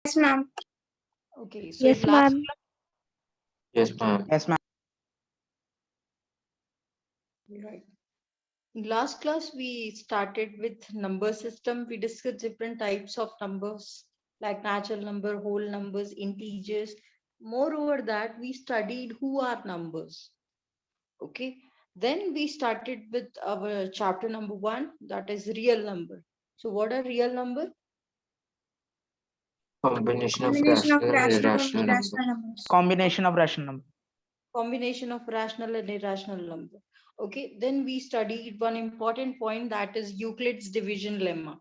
Yes, ma'am. Okay, so Yes, in last ma'am. Yes, ma'am. Yes, ma'am. right. In last class, we started with number system. We discussed different types of numbers like natural number, whole numbers, integers. Moreover, that we studied who are numbers. Okay. Then we started with our chapter number 1, that is real number. So what are real number? Combination of Combination of rational and rational and irrational number. irrational numbers. Combination of rational number. Combination of rational and irrational number. Okay, then we studied one important point, that is Euclid's division lemma.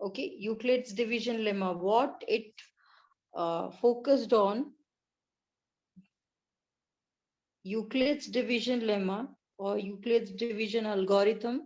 Okay, Euclid's division lemma, what it focused on. Euclid's division lemma or Euclid's division algorithm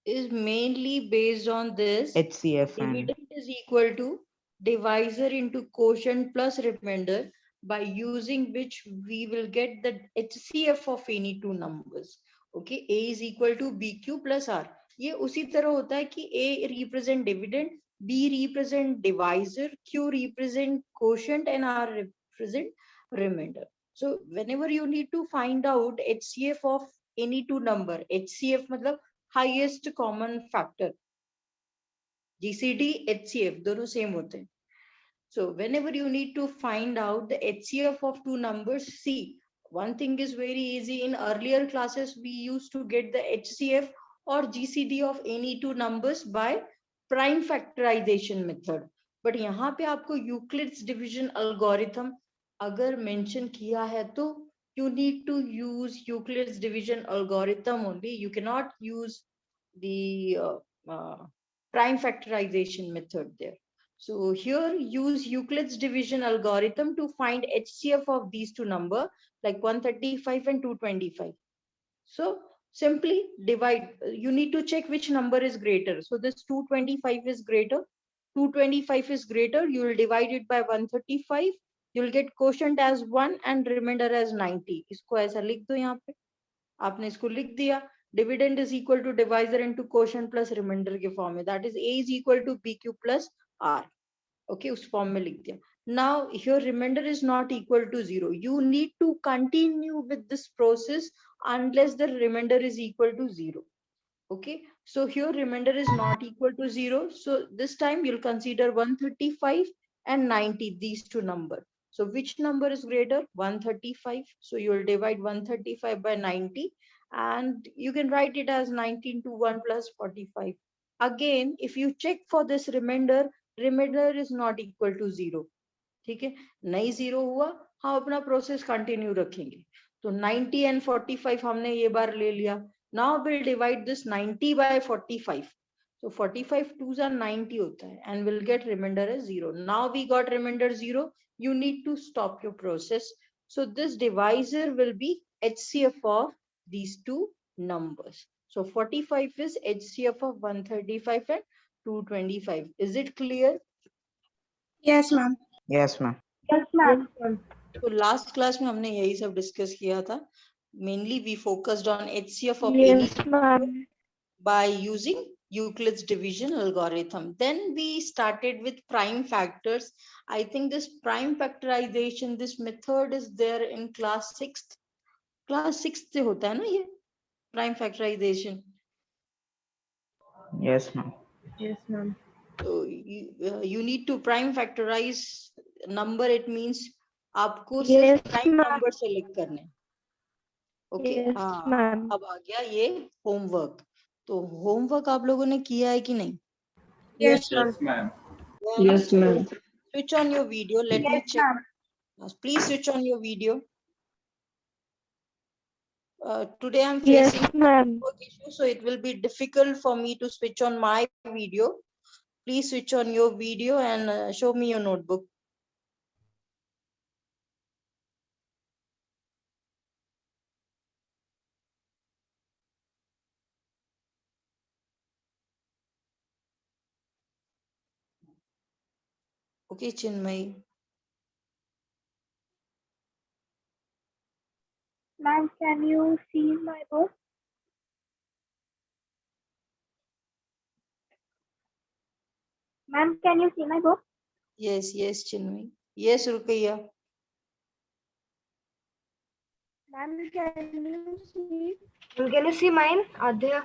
is mainly based on this. HCF and Dividend is equal to divisor into quotient plus remainder, by using which we will get the HCF of any two numbers. Okay, A is equal to BQ plus R. ये उसी तरह होता है कि A represent dividend, B represent divisor, Q represent quotient and R represent remainder. So whenever you need to find out HCF of any two number, HCF मतलब highest common factor, GCD, HCF दोनों same होते हैं. So whenever you need to find out the HCF of two numbers, see, one thing is very easy. In earlier classes, we used to get the HCF or GCD of any two numbers by prime factorization method. But यहाँ पे आपको Euclid's division algorithm अगर mention किया है तो you need to use Euclid's division algorithm only. You cannot use the prime factorization method there. So here use Euclid's division algorithm to find HCF of these two numbers like 135 and 225. So simply divide, you need to check which number is greater. So this 225 is greater, 225 is greater, you will divide it by 135, you will get quotient as 1 and remainder as 90. इसको ऐसा लिख दो यहाँ पे, आपने इसको लिख दिया. Dividend is equal to divisor into quotient plus remainder के फॉर्म में, that is A is equal to BQ plus R. Okay, उस फॉर्म में लिख दिया. Now here remainder is not equal to 0. You need to continue with this process unless the remainder is equal to 0. Okay, so here remainder is not equal to 0. So this time you'll consider 135 and 90, these two numbers. So which number is greater? 135. So you'll divide 135 by 90 and you can write it as 19 to 1 plus 45. Again, if you check for this remainder, remainder is not equal to 0. ठीक है, नहीं 0 हुआ, हम अपना process continue रखेंगे. तो 90 and 45 हमने ये बार ले लिया. Now we'll divide this 90 by 45. So 45 twos are 90 होता है and we'll get remainder as 0. Now we got remainder 0. You need to stop your process. So this divisor will be HCF of these two numbers. So 45 is HCF of 135 and 225. Is it clear? Yes, ma'am. yes, ma'am. Yes, ma'am. तो last class में हमने यही सब discuss किया था. Mainly we focused on HCF of any Yes, ma'am. by using Euclid's division algorithm. Then we started with prime factors. I think this prime factorization, this method is there in class 6th. Class 6th से होता है ना ये prime factorization. Yes, ma'am. Yes, ma'am. So you need to prime factorize number. It means आपको सिर्फ Yes, prime ma'am. number select करने. Okay Yes, हाँ, ma'am. अब आ गया ये होमवर्क. तो होमवर्क आप लोगों ने किया है कि नहीं? Yes, ma'am. ma'am. Yes, ma'am. Switch on your video. Let me Yes, check. ma'am. Please switch on your video. Today I'm Yes, facing ma'am. network issue, so it will be difficult for me to switch on my video. Please switch on your video and show me your notebook. Okay, Chinmay. Ma'am, can you see my book? Ma'am, can you see my book? Yes, Chinmay. Yes, Rukaiya. Ma'am, can you see? Can you see mine, Adya?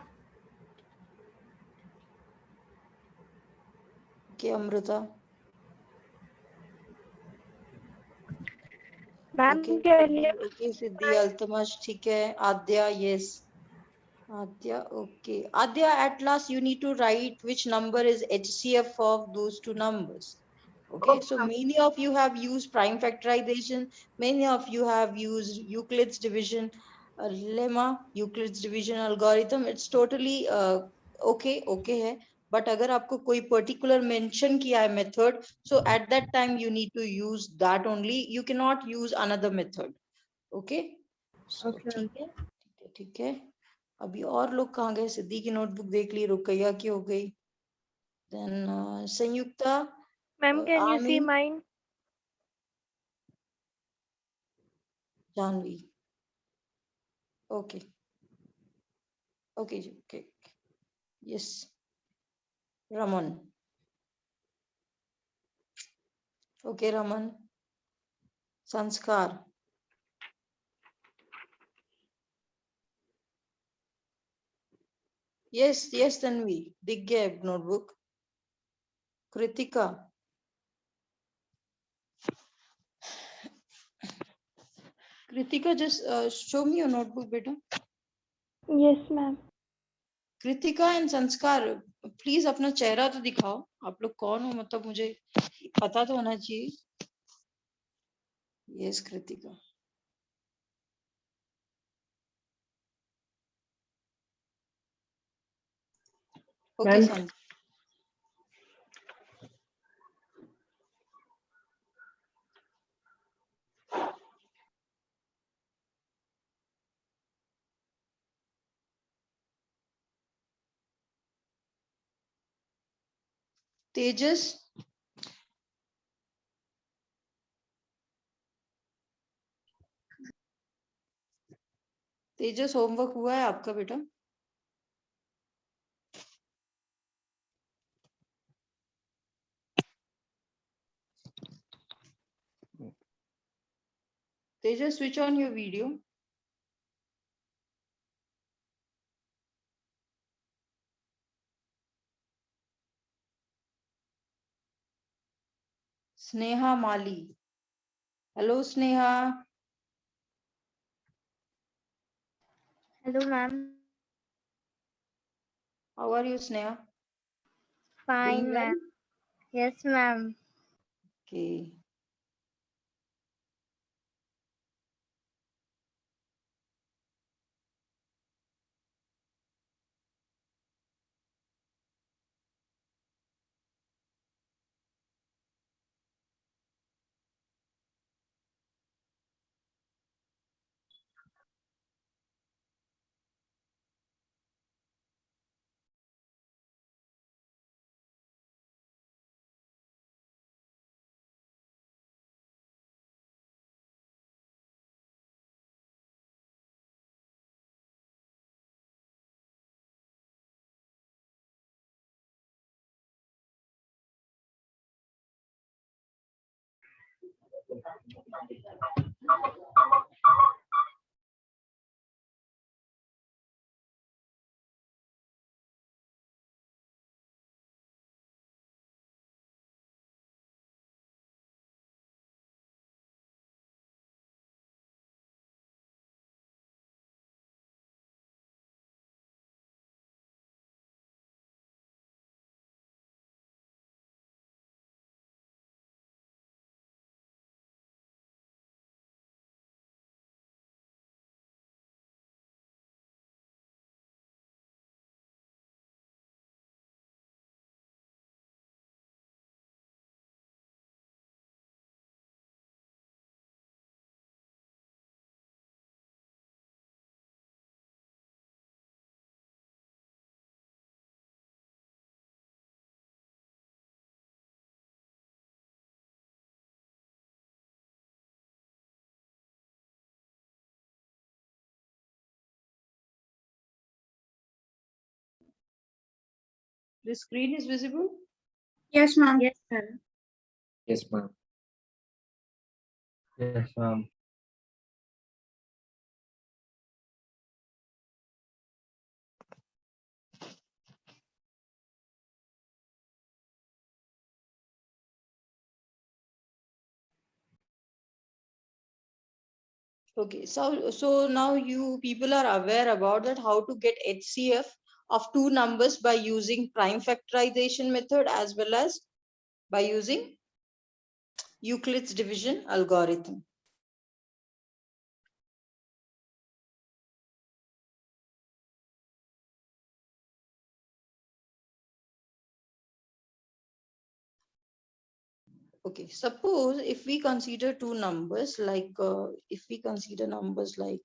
Okay, Amrita. Ma'am, Okay, can you? okay, Siddhi, Altamash, ठीक है. Adya, yes. Adya, okay. Adya, at last you need to write which number is HCF of those two numbers. Okay, so many of you have used prime factorization, many of you have used Euclid's division lemma, Euclid's division algorithm. It's totally okay है. But अगर आपको कोई particular mention किया है method, so at that time you need to use that only. You cannot use another method. Okay? So ठीक है, ठीक है. अभी और लोग कहाँ गए? सिद्धि की नोटबुक देख ली, रुकैया की हो गई. Then Sanyukta, Ma'am, can you see Amin, mine? Janvi. Okay. Okay, ji, okay. Yes. Raman. Okay, Raman. Sanskar. Yes, Tanvi. दिख गया है notebook. Kritika. Kritika, just show me your notebook, beta. Yes, ma'am. Kritika and संस्कार, please अपना चेहरा तो दिखाओ. आप लोग कौन हो, मतलब मुझे पता तो होना चाहिए. Yes Kritika. Okay Ma'am. Sanskar. तेजस. तेजस, होमवर्क हुआ है आपका बेटा? Tejas, switch on your video. Sneha Mali. Hello, Sneha. Hello, ma'am. How are you, Sneha? Fine, Doing well? ma'am. Yes, ma'am. Okay. The screen is visible? Yes, ma'am. Yes, ma'am. Yes, ma'am. Yes, ma'am. Okay, so now you people are aware about that how to get HCF of two numbers by using prime factorization method as well as by using Euclid's division algorithm. Okay, suppose if we consider two numbers like if we consider numbers like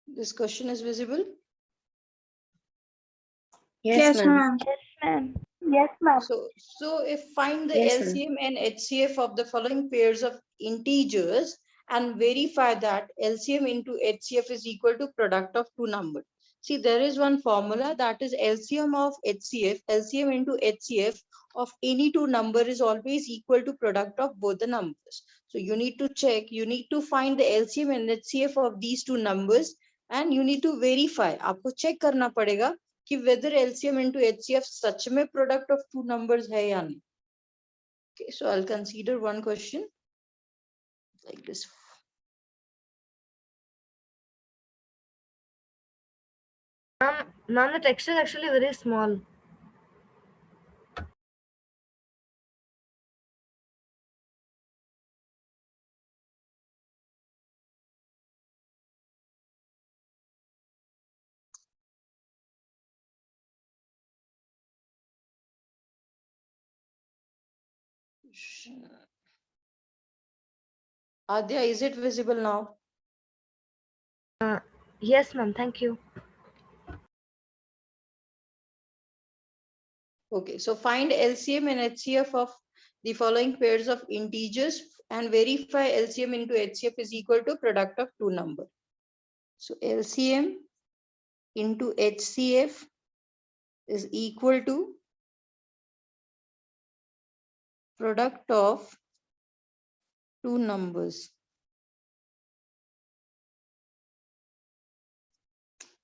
this question is visible. Yes, ma'am. Yes, ma'am. Yes, ma'am. So if find the Yes, ma'am. LCM and HCF of the following pairs of integers and verify that LCM into HCF is equal to product of two numbers. See, there is one formula that is LCM of HCF, LCM into HCF of any two number is always equal to product of both the numbers. So you need to check, you need to find the LCM and HCF of these two numbers and you need to verify. आपको check करना पड़ेगा कि whether LCM into HCF सच में product of two numbers है या नहीं. Okay, so I'll consider one question like this. Ma'am, the text is actually very small. Adya, is it visible now? Yes, ma'am. Thank you. Okay, so find LCM and HCF of the following pairs of integers and verify LCM into HCF is equal to product of two numbers. So LCM into HCF is equal to product of two numbers.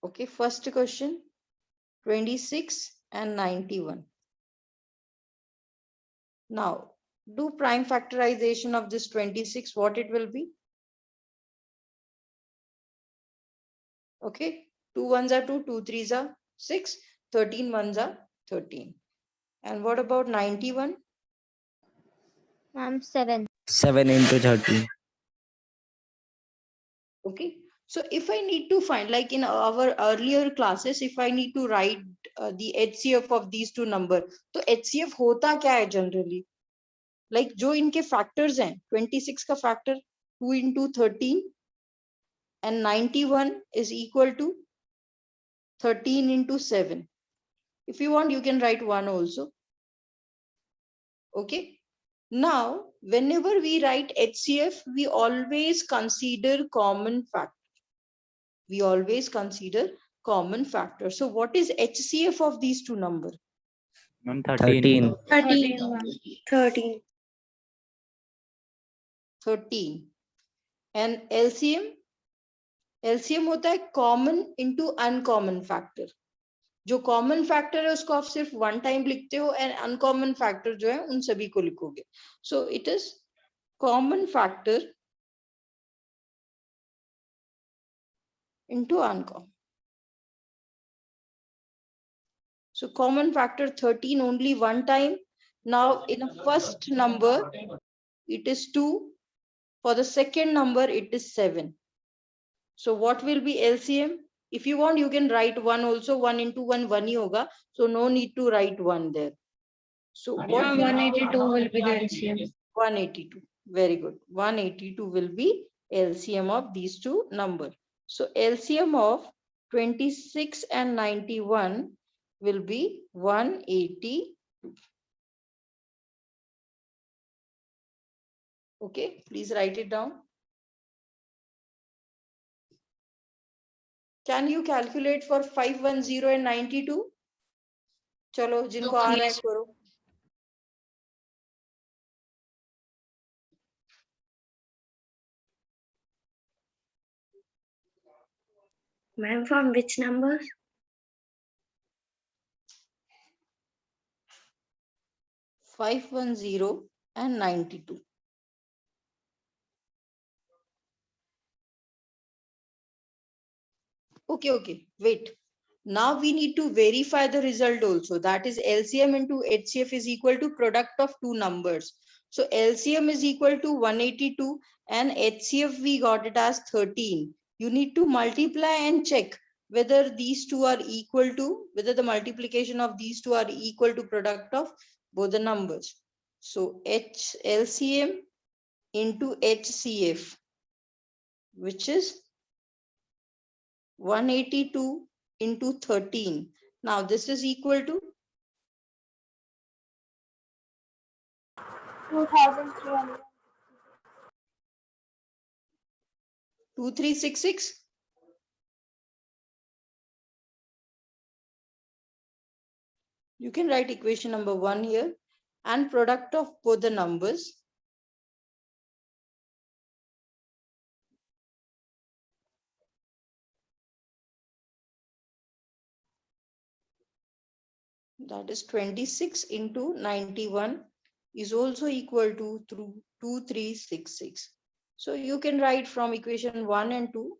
Okay, first question, 26 and 91. Now, do prime factorization of this 26, what it will be? Okay, 2 ones are 2, 2 threes are 6, 13 ones are 13. And what about 91? Ma'am, 7. 7 into 13. Okay, so if I need to find, like in our earlier classes, if I need to write the HCF of these two numbers, तो HCF होता क्या है generally? Like जो इनके factors हैं, 26 का factor 2 into 13 and 91 is equal to 13 into 7. If you want, you can write 1 also. Okay. Now, whenever we write HCF, we always consider common factor. We always consider common factor. So what is HCF of these two numbers? 13. 13, ma'am. 13. 13. And LCM? LCM होता है common into uncommon factor. जो common factor है उसको आप सिर्फ one time लिखते हो and uncommon factor जो है उन सभी को लिखोगे. So it is common factor into uncommon. So common factor 13 only one time. Now in a first number it is 2. For the second number it is 7. So what will be LCM? If you want you can write 1 also. 1 into 1 1 ही होगा. So no need to write 1 there. So what 182 will be the LCM. 182. Very good. 182 will be LCM of these two numbers. So LCM of 26 and 91 will be 182. Okay, please write it down. Can you calculate for 510 and 92? चलो जिनको आ रहा है करो. Ma'am, from which numbers? 510 and 92. Okay, wait. Now we need to verify the result also. That is LCM into HCF is equal to product of two numbers. So LCM is equal to 182 and HCF we got it as 13. You need to multiply and check whether these two are equal to, whether the multiplication of these two are equal to product of both the numbers. So LCM into HCF, which is 182 into 13. Now this is equal to 2,300. 2366. You can write equation number 1 here and product of both the numbers. That is 26 into 91 is also equal to 2366. So you can write from equation 1 and 2.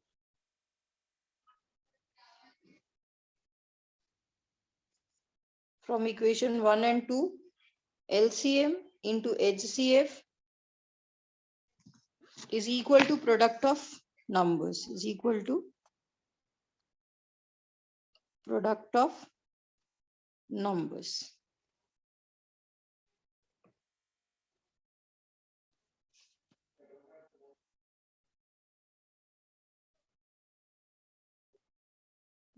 From equation 1 and 2, LCM into HCF is equal to product of numbers, is equal to product of numbers.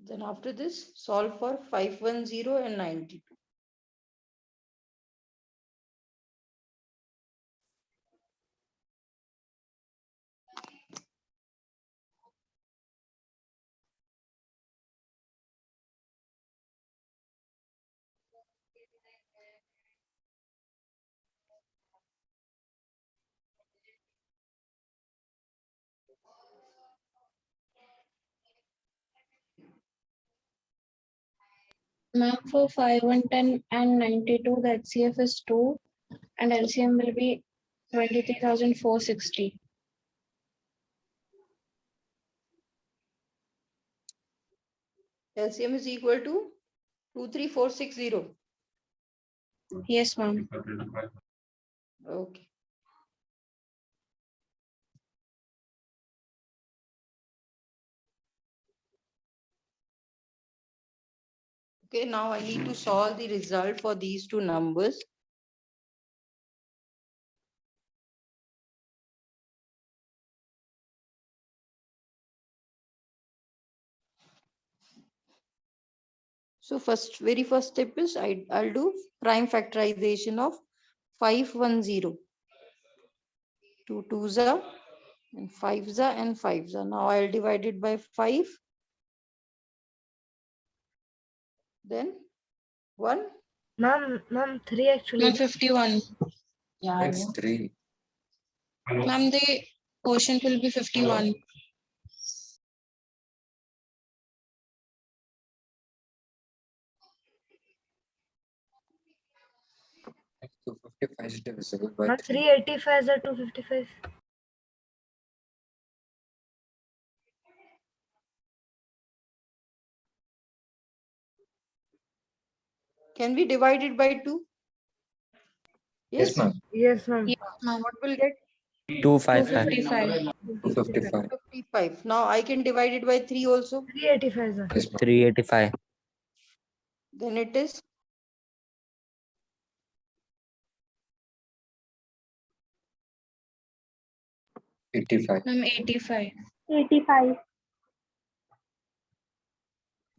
Then after this, solve for 510 and 92. Ma'am, for 510 and 92, the HCF is 2 and LCM will be 23,460. LCM is equal to 23460. Yes, ma'am. Okay. Okay, now I need to solve the result for these two numbers. So very first step is I'll do prime factorization of 510. 2 2s are and 5s are and 5s are. Now I'll divide it by 5. Then 1. Ma'am, 3 actually. Ma'am, 51. It's 3. Ma'am, the quotient will be 51. So 55 is divisible by Ma'am, 3. 385 are 255. Can we divide it by 2? Yes, ma'am. Yes, ma'am. Yes, ma'am. What will get? 255. 255. 255. 55. Now I can divide it by 3 also. 385 are. Yes, ma'am. 385. Then it is 85. Ma'am, 85. 85.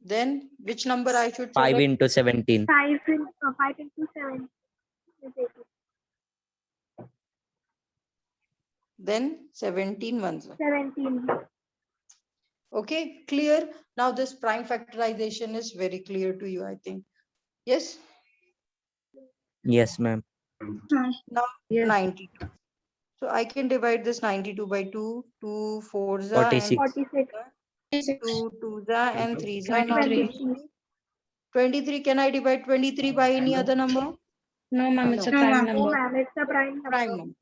then which number I should 5 select? into 17. 5 into 7 is 80. then 17 ones. 17. Okay, clear. Now this prime factorization is very clear to you, I think. Yes. Yes, ma'am. Now Yes. 92. So I can divide this 92 by 2, 2 4s and 46. 46. 2 2s and 3s. Now 23. 23. 23. Can I divide 23 by any other number? No, ma'am, it's a No. prime No, number. ma'am, it's a prime Prime number. number.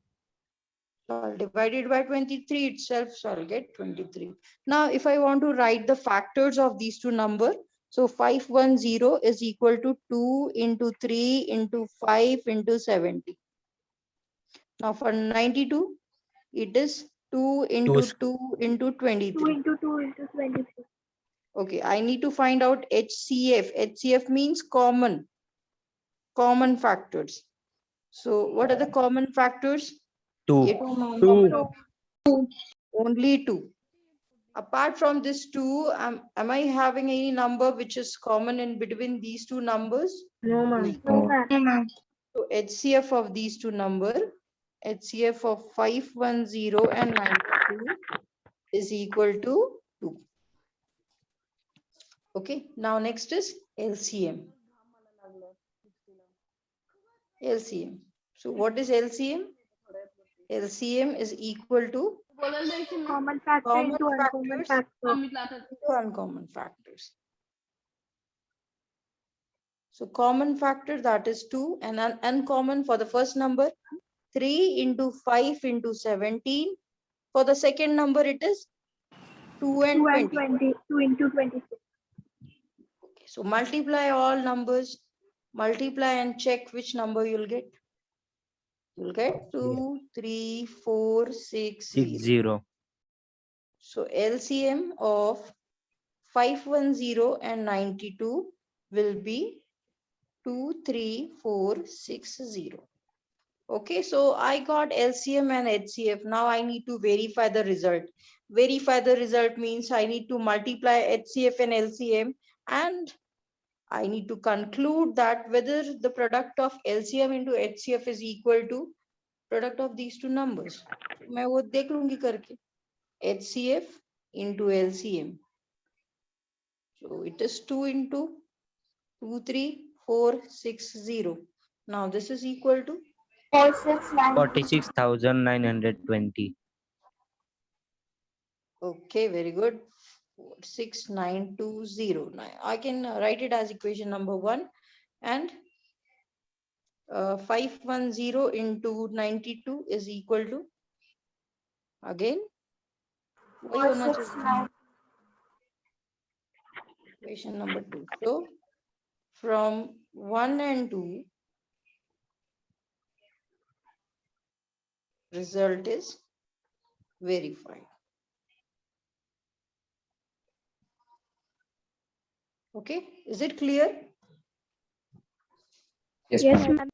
So I'll divide it by 23 itself. So I'll get 23. Now, if I want to write the factors of these two numbers, so 510 is equal to 2 into 3 into 5 into 70. Now for 92, it is 2 into 2 into 2 23. into 2 into 23. Okay, I need to find out HCF. HCF means common factors. So what are the common factors? 2. It- Oh, ma'am. Only 2. Apart from this 2, am I having any number which is common in between these two numbers? No, ma'am. No, No. ma'am. No, ma'am. So HCF of these two numbers, HCF of 510 and 92 is equal to 2. Okay, now next is LCM. LCM. So what is LCM? LCM is equal to Common factor common into uncommon factors factor. into uncommon factors. So common factor, that is 2, and uncommon for the first number 3 into 5 into 17. For the second number it is 2 and 2 and 20. 20. 2 into 26. Okay, so multiply all numbers, multiply and check which number you'll get. You'll get 2, 3, 4, 6, 0. 0. So LCM of 510 and 92 will be 23460. Okay, so I got LCM and HCF. Now I need to verify the result. Verify the result means I need to multiply HCF and LCM, and I need to conclude that whether the product of LCM into HCF is equal to product of these two numbers. मैं वो देख लूंगी करके. HCF into LCM. So it is 2 into 23460. Now this is equal to 46,920. okay, very good. 46920. Now I can write it as equation number 1, and 510 into 92 is equal to again वही होना चाहिए. Equation number 2. So from 1 and 2, result is verified. Okay, is it clear? Yes, Yes, ma'am. ma'am.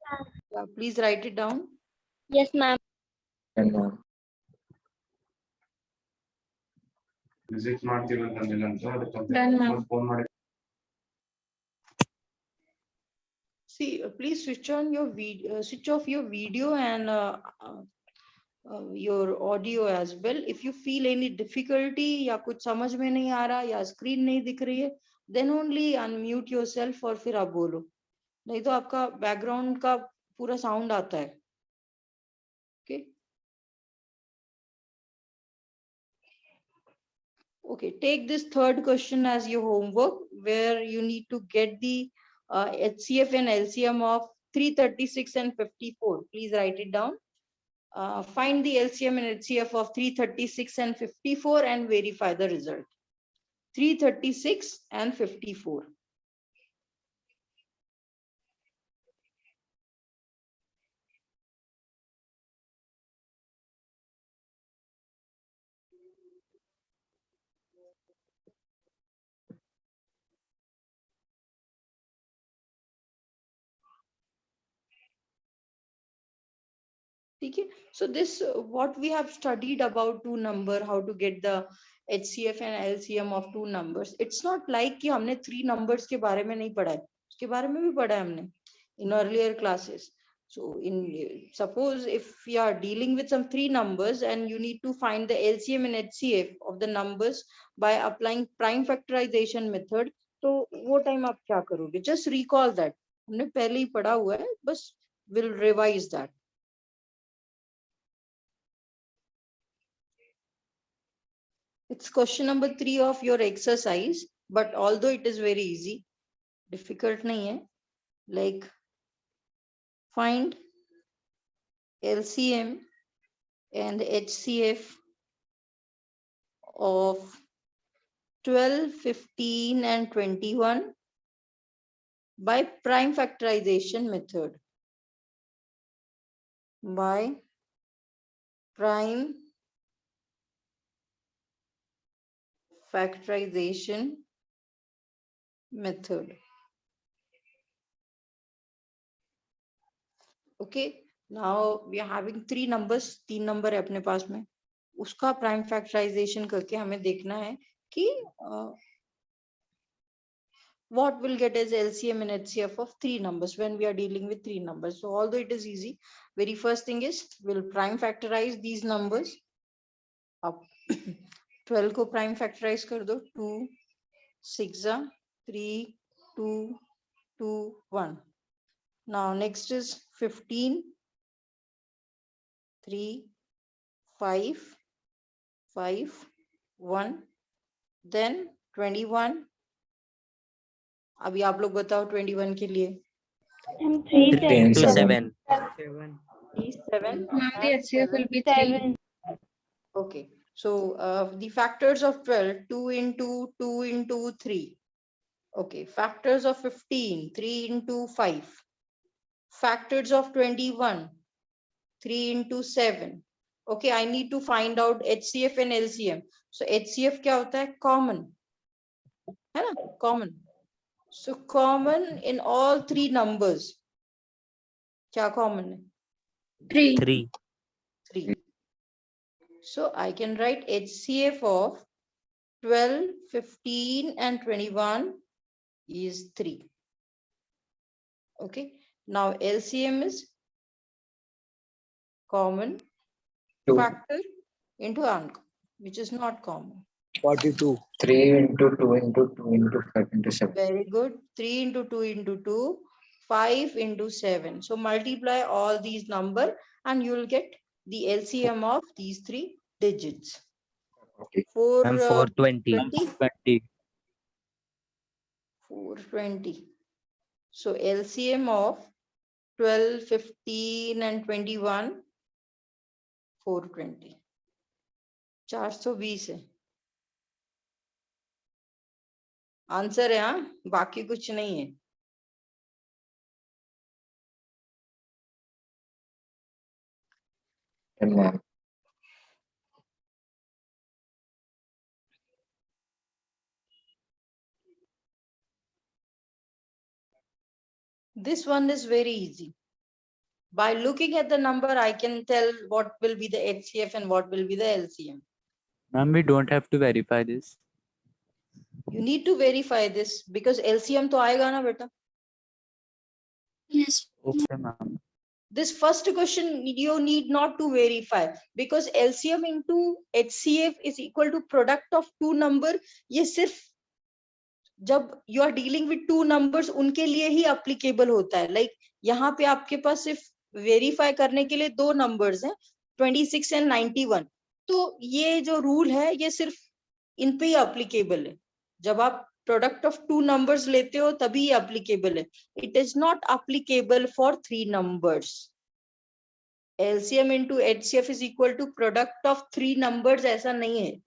Yeah, please write it down. Yes, ma'am. And ma'am. Visit ಮಾಡ್ತೀವಿ ಅಂತ ಅಂದಿಲ್ಲ ಅಂತ Done, ma'am. ಅದಕ್ಕೆ phone ಮಾಡಿ See, please switch on your video, switch off your video and your audio as well. If you feel any difficulty या कुछ समझ में नहीं आ रहा या screen नहीं दिख रही है, then only unmute yourself और फिर आप बोलो. नहीं तो आपका background का पूरा sound आता है. Okay. Okay, take this third question as your homework, where you need to get the HCF and LCM of 336 and 54. Please write it down. Find the LCM and HCF of 336 and 54 and verify the result. 336 and 54. Okay, so this what we have studied about two number, how to get the HCF and LCM of two numbers. It's not like कि हमने three numbers के बारे में नहीं पढ़ा है, उसके बारे में भी पढ़ा है हमने in earlier classes. So suppose if we are dealing with some three numbers and you need to find the LCM and HCF of the numbers by applying prime factorization method, तो वो time आप क्या करोगे? Just recall that. हमने पहले ही पढ़ा हुआ है, बस we'll revise that. It's question number 3 of your exercise, but although it is very easy, difficult nahi hai. Like find LCM and HCF of 12, 15 and 21 by prime factorization method. By prime factorization method. Okay, now we are having three numbers, तीन number है अपने पास में, उसका prime factorization करके हमें देखना है कि what will get as LCM and HCF of three numbers when we are dealing with three numbers. So although it is easy, very first thing is we'll prime factorize these numbers. Up 12 को prime factorize कर दो, 2, 6, 3, 2, 2, 1. Now next is 15, 3, 5, 5, 1. Then 21. अभी आप लोग बताओ 21 के लिए. 3 into 7. 3, 7. Ma'am, the and HCF 7. will be 3. Okay, so the factors of 12, 2 into 2 into 3. Okay, factors of 15, 3 into 5. Factors of 21, 3 into 7. Okay, I need to find out HCF and LCM. So HCF क्या होता है? Common, है ना? Common. So common in all three numbers. क्या common है? 3. 3. 3. So I can write HCF of 12, 15 and 21 is 3. Okay. Now LCM is common 2. factor into uncommon, which is not common. 42. 3 into 2 into 2 into 5 into 7. Very good. 3 into 2 into 2, 5 into 7. So multiply all these number and you will get the LCM of these three digits. Okay. 420. 20. 420. So LCM of 12, 15 and 21, 420. 420 है. Answer है, हाँ, बाकी कुछ नहीं है. And ma'am, This one is very easy. By looking at the number, I can tell what will be the HCF and what will be the LCM. Ma'am, we don't have to verify this. You need to verify this because LCM तो आएगा ना बेटा. Yes. Okay, ma'am. This first question you need not to verify because LCM into HCF is equal to product of two number. ये सिर्फ जब you are dealing with two numbers उनके लिए ही applicable होता है. Like यहाँ पे आपके पास सिर्फ verify करने के लिए दो numbers हैं, 26 and 91. तो ये जो rule है ये सिर्फ इन पे ही applicable है. जब आप product of two numbers लेते हो तभी ये applicable है. It is not applicable for three numbers. LCM into HCF is equal to product of three numbers, ऐसा नहीं है.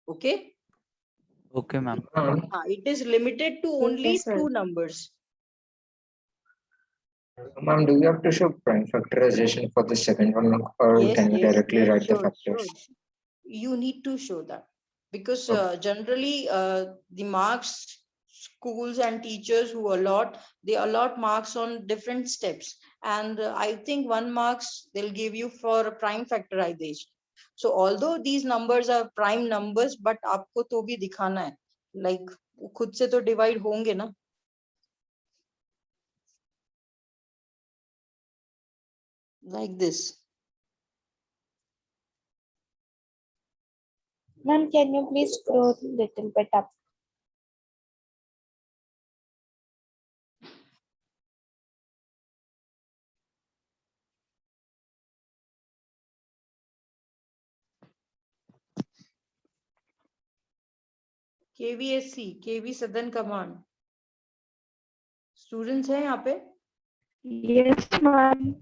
Okay? Okay, ma'am. It is limited to only two numbers. ma'am, do you have to show prime factorization for the second one, or Yes, can you yes, directly yes, write the sure, factors? sure. You need to show that because Okay. generally the marks schools and teachers who allot, they allot marks on different steps, and I think 1 marks they'll give you for prime factorization. So although these numbers are prime numbers, but आपको तो भी दिखाना है, like खुद से तो divide होंगे ना. like this. Ma'am, can you please scroll little bit up? KVSC, KV Southern Command. Students हैं यहाँ पे? Yes, ma'am.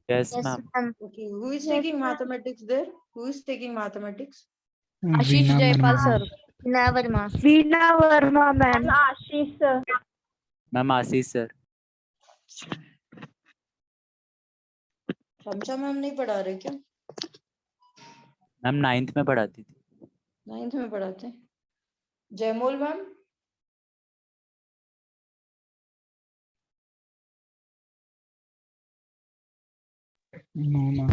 Yes, ma'am. Okay, who is Yes, taking ma'am. mathematics there? Who is taking mathematics? Ashish Jaipal sir. Veena Verma, ma'am. Ashish, sir. Ma'am Ashish sir. शमशा ma'am नहीं पढ़ा रहे क्या? Ma'am 9th में पढ़ाती थी. 9th में पढ़ाते हैं. Jaimol ma'am? No ma'am.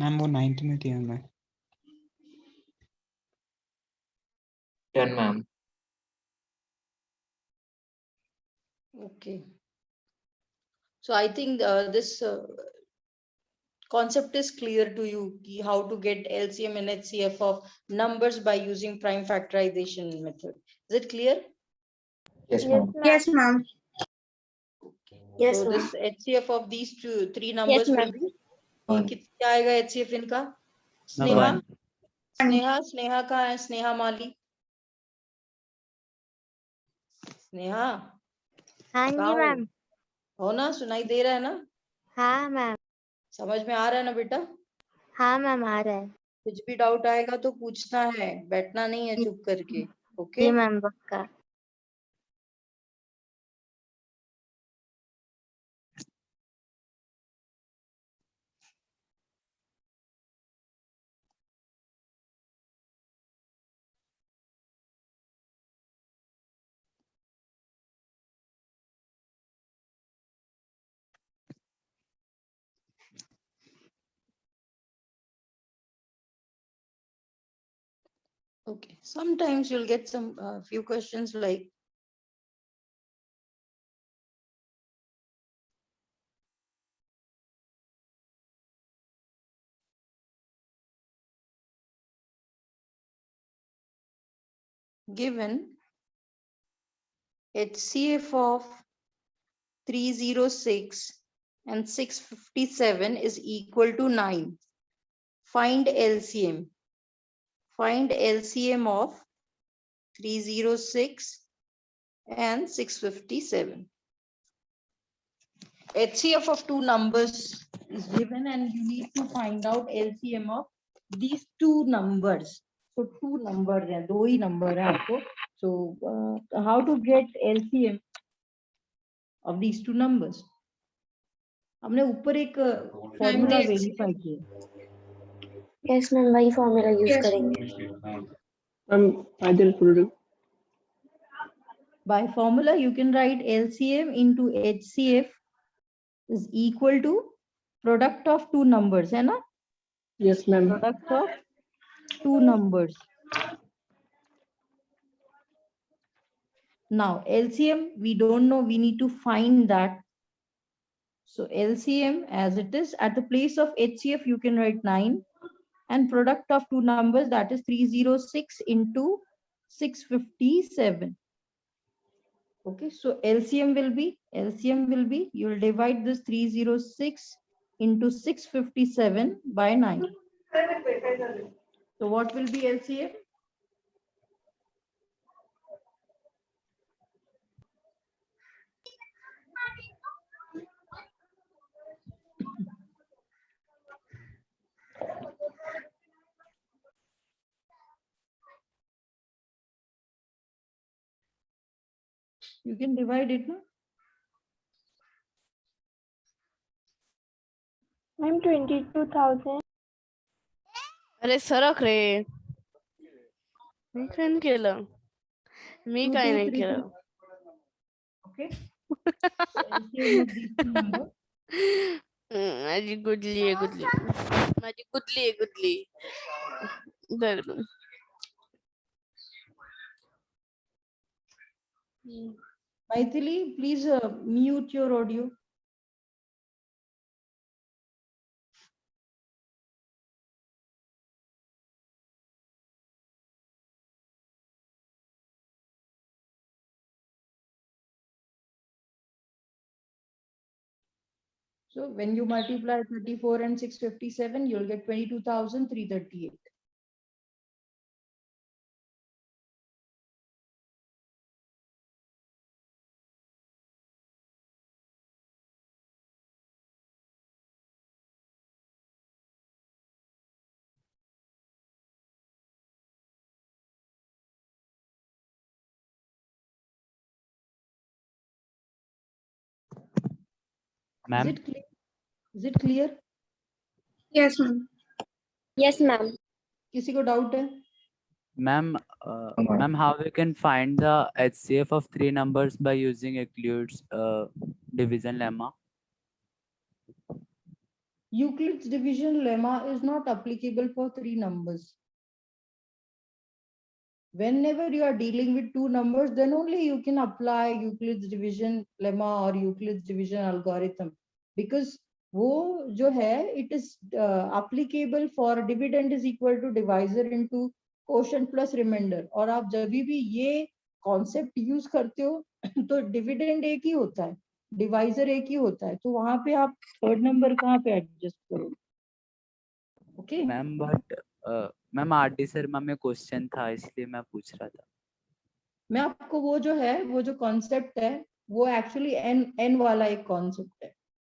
Ma'am वो 9th में थी मैं. 10, ma'am. Okay. So I think this concept is clear to you, how to get LCM and HCF of numbers by using prime factorization method. Is it clear? Yes, ma'am. Yes, ma'am. Yes, So ma'am. this HCF of these three numbers will ma'am. be, One. क्या आएगा HCF इनका? Ma'am, Sneha? 1. Sneha कहाँ है? स्नेहा माली? स्नेहा? हाँ कहाँ जी, हो? Ma'am. हो ना? सुनाई दे रहा है ना? हाँ, मैम. समझ में आ रहा है ना बेटा? हाँ, मैम, आ रहा है. कुछ भी डाउट आएगा तो पूछना है, बैठना नहीं है चुप करके. ओके? जी, मैम, पक्का. Okay. Sometimes you'll get some few questions like given HCF of 306 and 657 is equal to 9. Find LCM. Find LCM of 306 and 657. HCF of two numbers is given and you need to find out LCM of these two numbers. So two numbers हैं, दो ही number है आपको. So how to get LCM of these two numbers? हमने ऊपर एक formula verify किया. Yes, ma'am, वही formula use करेंगे. I did put it. By formula, you can write LCM into HCF is equal to product of two numbers, है ना? Yes, ma'am. Product of two numbers. Now LCM, we don't know, we need to find that. So LCM as it is, at the place of HCF, you can write 9 and product of two numbers, that is 306 into 657. Okay, so LCM will be, you will divide this 306 into 657 by 9. So what will be LCM? You can divide it, no? Ma'am, 22,000. अरे सरक रे. मी काय नाही केलं. मी काय नाही केलं. Okay. So LCM of these two numbers. माझी गुडली आहे गुडली. माझी गुडली आहे गुडली. बरं. Maithili, please mute your audio. So when you multiply 34 and 657, you'll get 22,338. Is Ma'am, it clear? Is it clear? Yes, ma'am. Yes, ma'am. किसी को doubt है? ma'am, ma'am. ma'am, how we can find the HCF of three numbers by using Euclid's division lemma? Euclid's division lemma is not applicable for three numbers. Whenever you are dealing with two numbers, then only you can apply Euclid's division lemma or Euclid's division algorithm. Because वो जो है, it is applicable for dividend is equal to divisor into quotient plus remainder. और आप जब भी ये concept use करते हो, तो dividend एक ही होता है, divisor एक ही होता है, तो वहां पे आप third number कहाँ पे adjust करोगे? Okay. Ma'am but ma'am RD Sharma में क्वेश्चन था इसलिए मैं पूछ रहा था. मैं आपको वो जो है, वो जो कॉन्सेप्ट है, वो एक्चुअली एन वाला एक कॉन्सेप्ट है,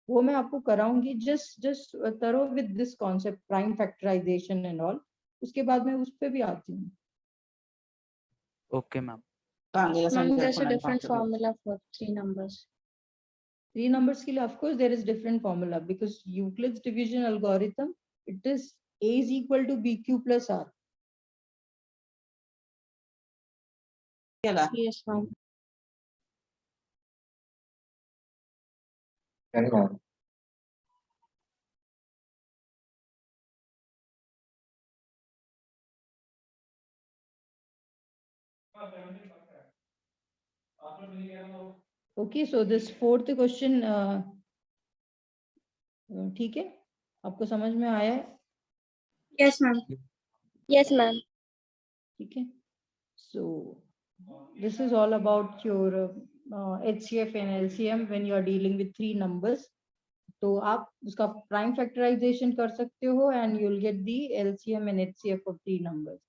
वो मैं आपको कराऊंगी. जस्ट करो with this concept prime factorisation and all, उसके बाद मैं उस पे भी आती हूँ. Okay ma'am. Ma'am, there's a different formula for three numbers. Three numbers के लिए of course there is different formula, because Euclid's division algorithm, it is a is equal to bq plus r. Yes, ma'am. Then, ma'am. Okay, so this fourth question, ठीक है, आपको समझ में आया है? Yes, ma'am. Yes, ma'am. ठीक है. So this is all about your HCF and LCM when you are dealing with three numbers. तो आप उसका प्राइम फैक्टराइजेशन कर सकते हो and you'll get the LCM and HCF of three numbers.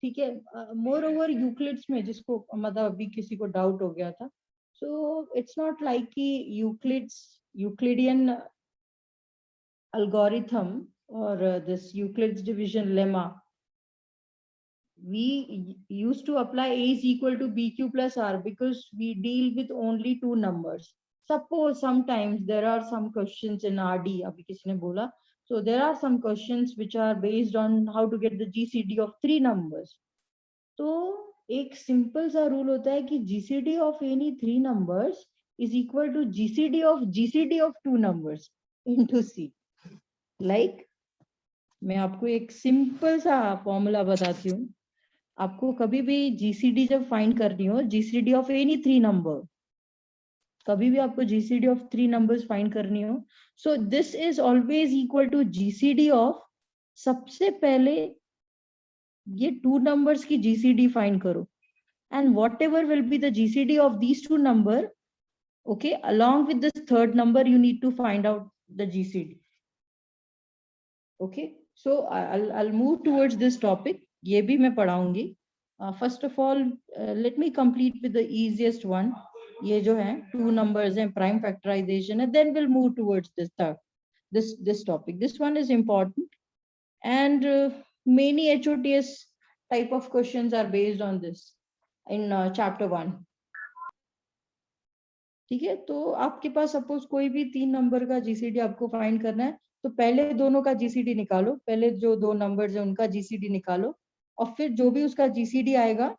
ठीक है. मोर ओवर यूक्लिड्स में जिसको मतलब अभी किसी को डाउट हो गया था, so it's not like कि Euclidean algorithm or this Euclid's division lemma, we used to apply a is equal to bq plus r because we deal with only two numbers. Suppose sometimes there are some questions in RD, abhi kisi ne bola, so there are some questions which are based on how to get the GCD of three numbers. तो एक simple सा rule होता है कि GCD of any three numbers is equal to GCD of two numbers into C. Like मैं आपको एक simple सा फॉर्मूला बताती हूँ. आपको कभी भी जीसीडी जब फाइंड करनी हो, GCD of any three number, कभी भी आपको GCD of three numbers find करनी हो, so this is always equal to GCD of, सबसे पहले ये टू नंबर्स की जीसीडी फाइंड करो and whatever will be the GCD of these two number, okay, along with this third number you need to find out the GCD. Okay, so I'll move towards this topic. ये भी मैं पढ़ाऊंगी. First of all, let me complete with the easiest one. ये जो है two numbers हैं, prime factorization, and then we'll move towards this topic. This one is important, and many HOTS type of questions are based on this in chapter 1. ठीक है. तो आपके पास suppose कोई भी तीन नंबर का जीसीडी आपको फाइंड करना है, तो पहले दोनों का जीसीडी निकालो, पहले जो दो नंबर्स हैं उनका जीसीडी निकालो, और फिर जो भी उसका जीसीडी आएगा,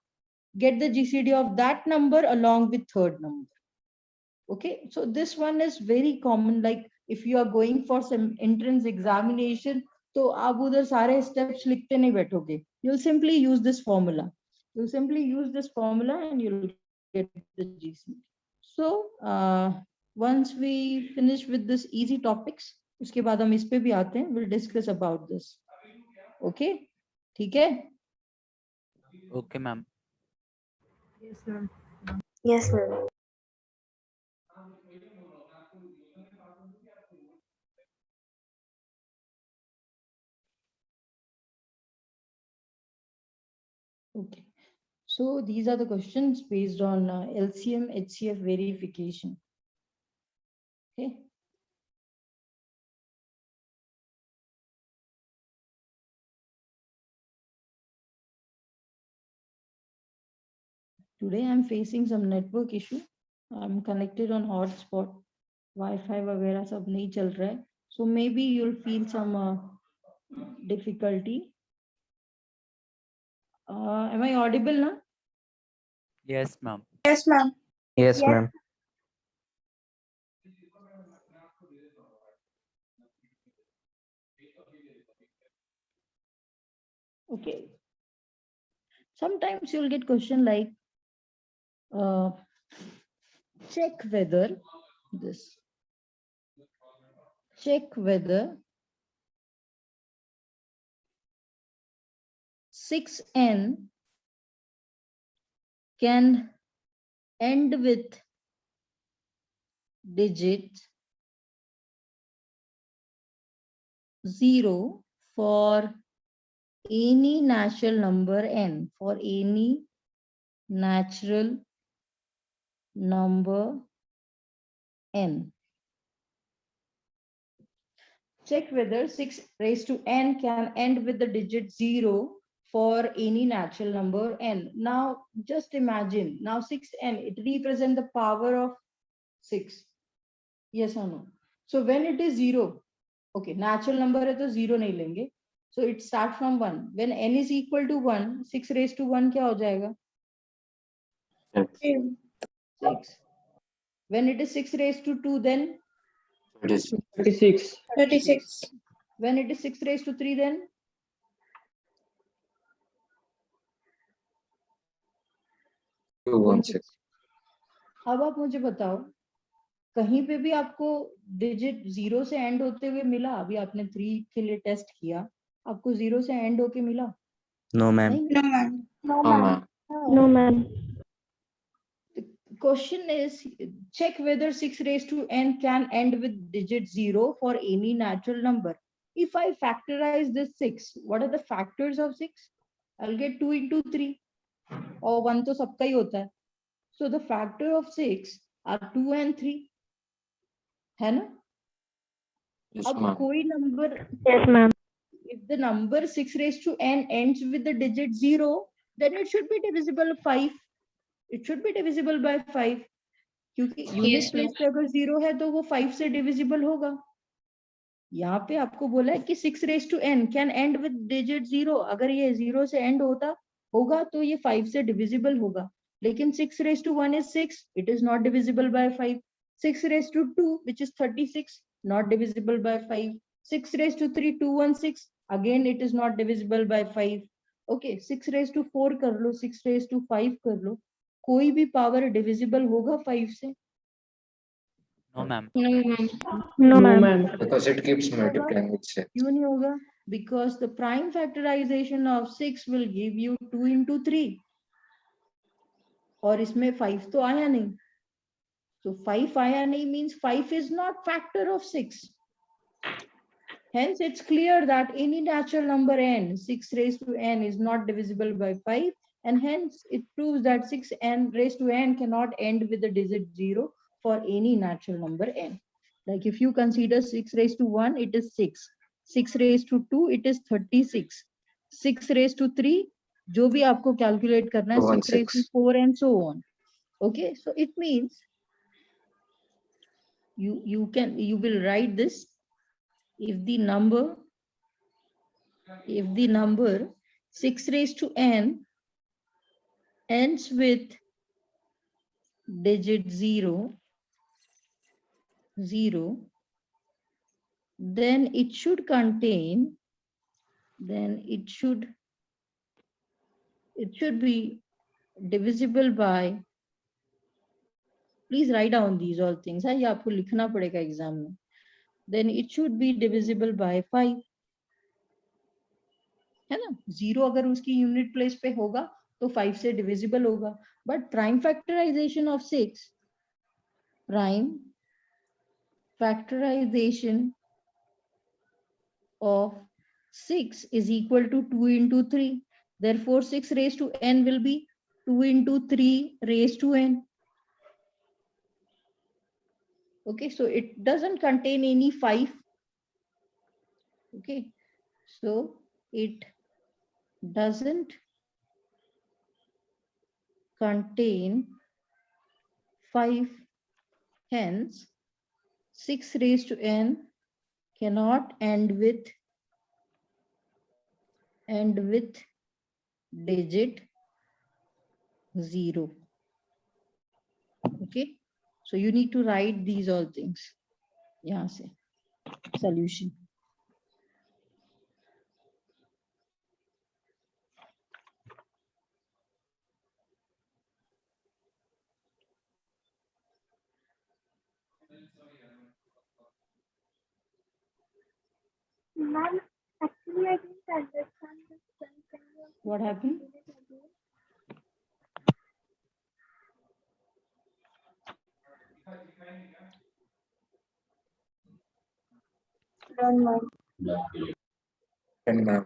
get the GCD of that number along with third number. Okay, so this one is very common. Like if you are going for some entrance examination, तो आप उधर सारे steps लिखते नहीं बैठोगे. You'll simply use this formula. You'll simply use this formula and you'll get the GCD. So once we finish with this easy topics, उसके बाद हम इस पे भी आते हैं. We'll discuss about this. Okay, ठीक है? Okay ma'am. Yes, ma'am. Yes, ma'am. Okay. So these are the questions based on LCM HCF verification. Okay. Today I'm facing some network issue. I'm connected on hotspot. Wi-Fi वगैरह सब नहीं चल रहा है. So maybe you'll feel some difficulty. Am I audible now? Yes, ma'am. Yes, ma'am. Yes, ma'am. Okay. Sometimes you'll get question like, check whether 6n can end with digit 0 for any natural number n, for any natural number n. Check whether 6 raised to n can end with the digit 0 for any natural number n. Now just imagine, now 6n, it represents the power of 6. Yes or no? So when it is 0, okay, natural number है तो 0 नहीं लेंगे. So it starts from 1. When n is equal to 1, 6 raised to 1 क्या हो जाएगा? 6. When it is 6 raised to 2, then 36. 36. when it is 6 raised to 3, then 216. अब आप मुझे बताओ, कहीं पे भी आपको डिजिट 0 से एंड होते हुए मिला? अभी आपने 3 के लिए टेस्ट किया, आपको 0 से एंड होके मिला? No, ma'am. नहीं. No, ma'am. No, ma'am. No, ma'am. Question is, check whether 6 raised to n can end with digit 0 for any natural number. If I factorize this 6, what are the factors of 6? I'll get 2 into 3. और 1 तो सबका ही होता है. So the factor of 6 are 2 and 3. है ना? Yes, अब ma'am. कोई number, Yes, ma'am. if the number 6 raised to n ends with the digit 0, then it should be divisible 5. It should be divisible by 5. क्योंकि unit place पे अगर 0 है तो वो 5 से डिविजिबल होगा. यहाँ पे आपको बोला है कि 6 raised to n can end with digit 0. अगर ये 0 से एंड होगा तो ये 5 से डिविजिबल होगा. लेकिन 6 raised to 1 is 6. It is not divisible by 5. 6 raised to 2, which is 36, not divisible by 5. 6 raised to 3, 216. Again, it is not divisible by 5. Okay, 6 raised to 4 कर लो, 6 raised to 5 कर लो. कोई भी पावर डिविजिबल होगा 5 से? No, ma'am. No, ma'am. No, ma'am. Because it keeps multiplying with 6. क्यों नहीं होगा? Because the prime factorization of 6 will give you 2 into 3. और इसमें 5 तो आया नहीं. So 5 आया नहीं means 5 is not factor of 6. Hence it's clear that any natural number n, 6 raised to n, is not divisible by 5, and hence it proves that 6n raised to n cannot end with the digit 0 for any natural number n. Like if you consider 6 raised to 1, it is 6. 6 raised to 2, it is 36. 6 raised to 3, जो भी आपको calculate करना है, 6 raised to 4 and so on. Okay, so it means you will write this. If the number 6 raised to n ends with digit 0, then it should contain, it should be divisible by, please write down these all things, ये आपको लिखना पड़ेगा exam में. Then it should be divisible by 5. है ना? 0 अगर उसकी unit place पे होगा तो 5 से डिविजिबल होगा. But prime factorisation of 6 is equal to 2 into 3. Therefore, 6 raised to n will be 2 into 3 raised to n. Okay, so it doesn't contain any 5. Okay, so it doesn't contain 5. Hence, 6 raised to n cannot end with digit 0. Okay, so you need to write these all things. यहाँ से solution. Ma'am, actually I didn't understand this. Can you What happened? repeat it again? Done, ma'am. Done, ma'am.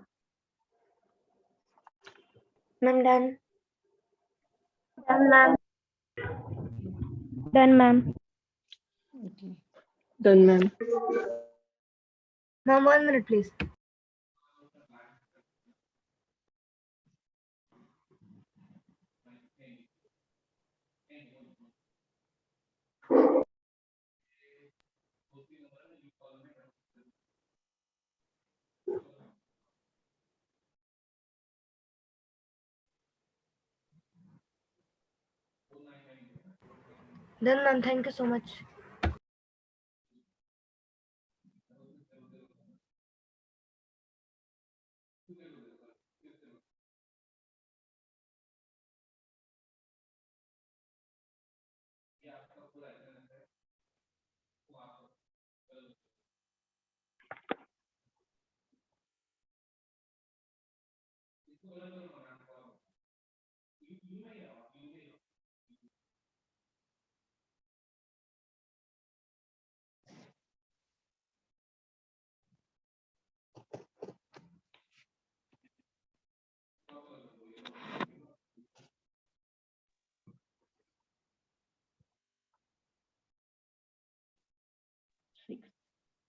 Ma'am, done. Done, ma'am. Done, ma'am. Okay. Done, ma'am. Ma'am, 1 minute, please. Done, ma'am. Thank you so much.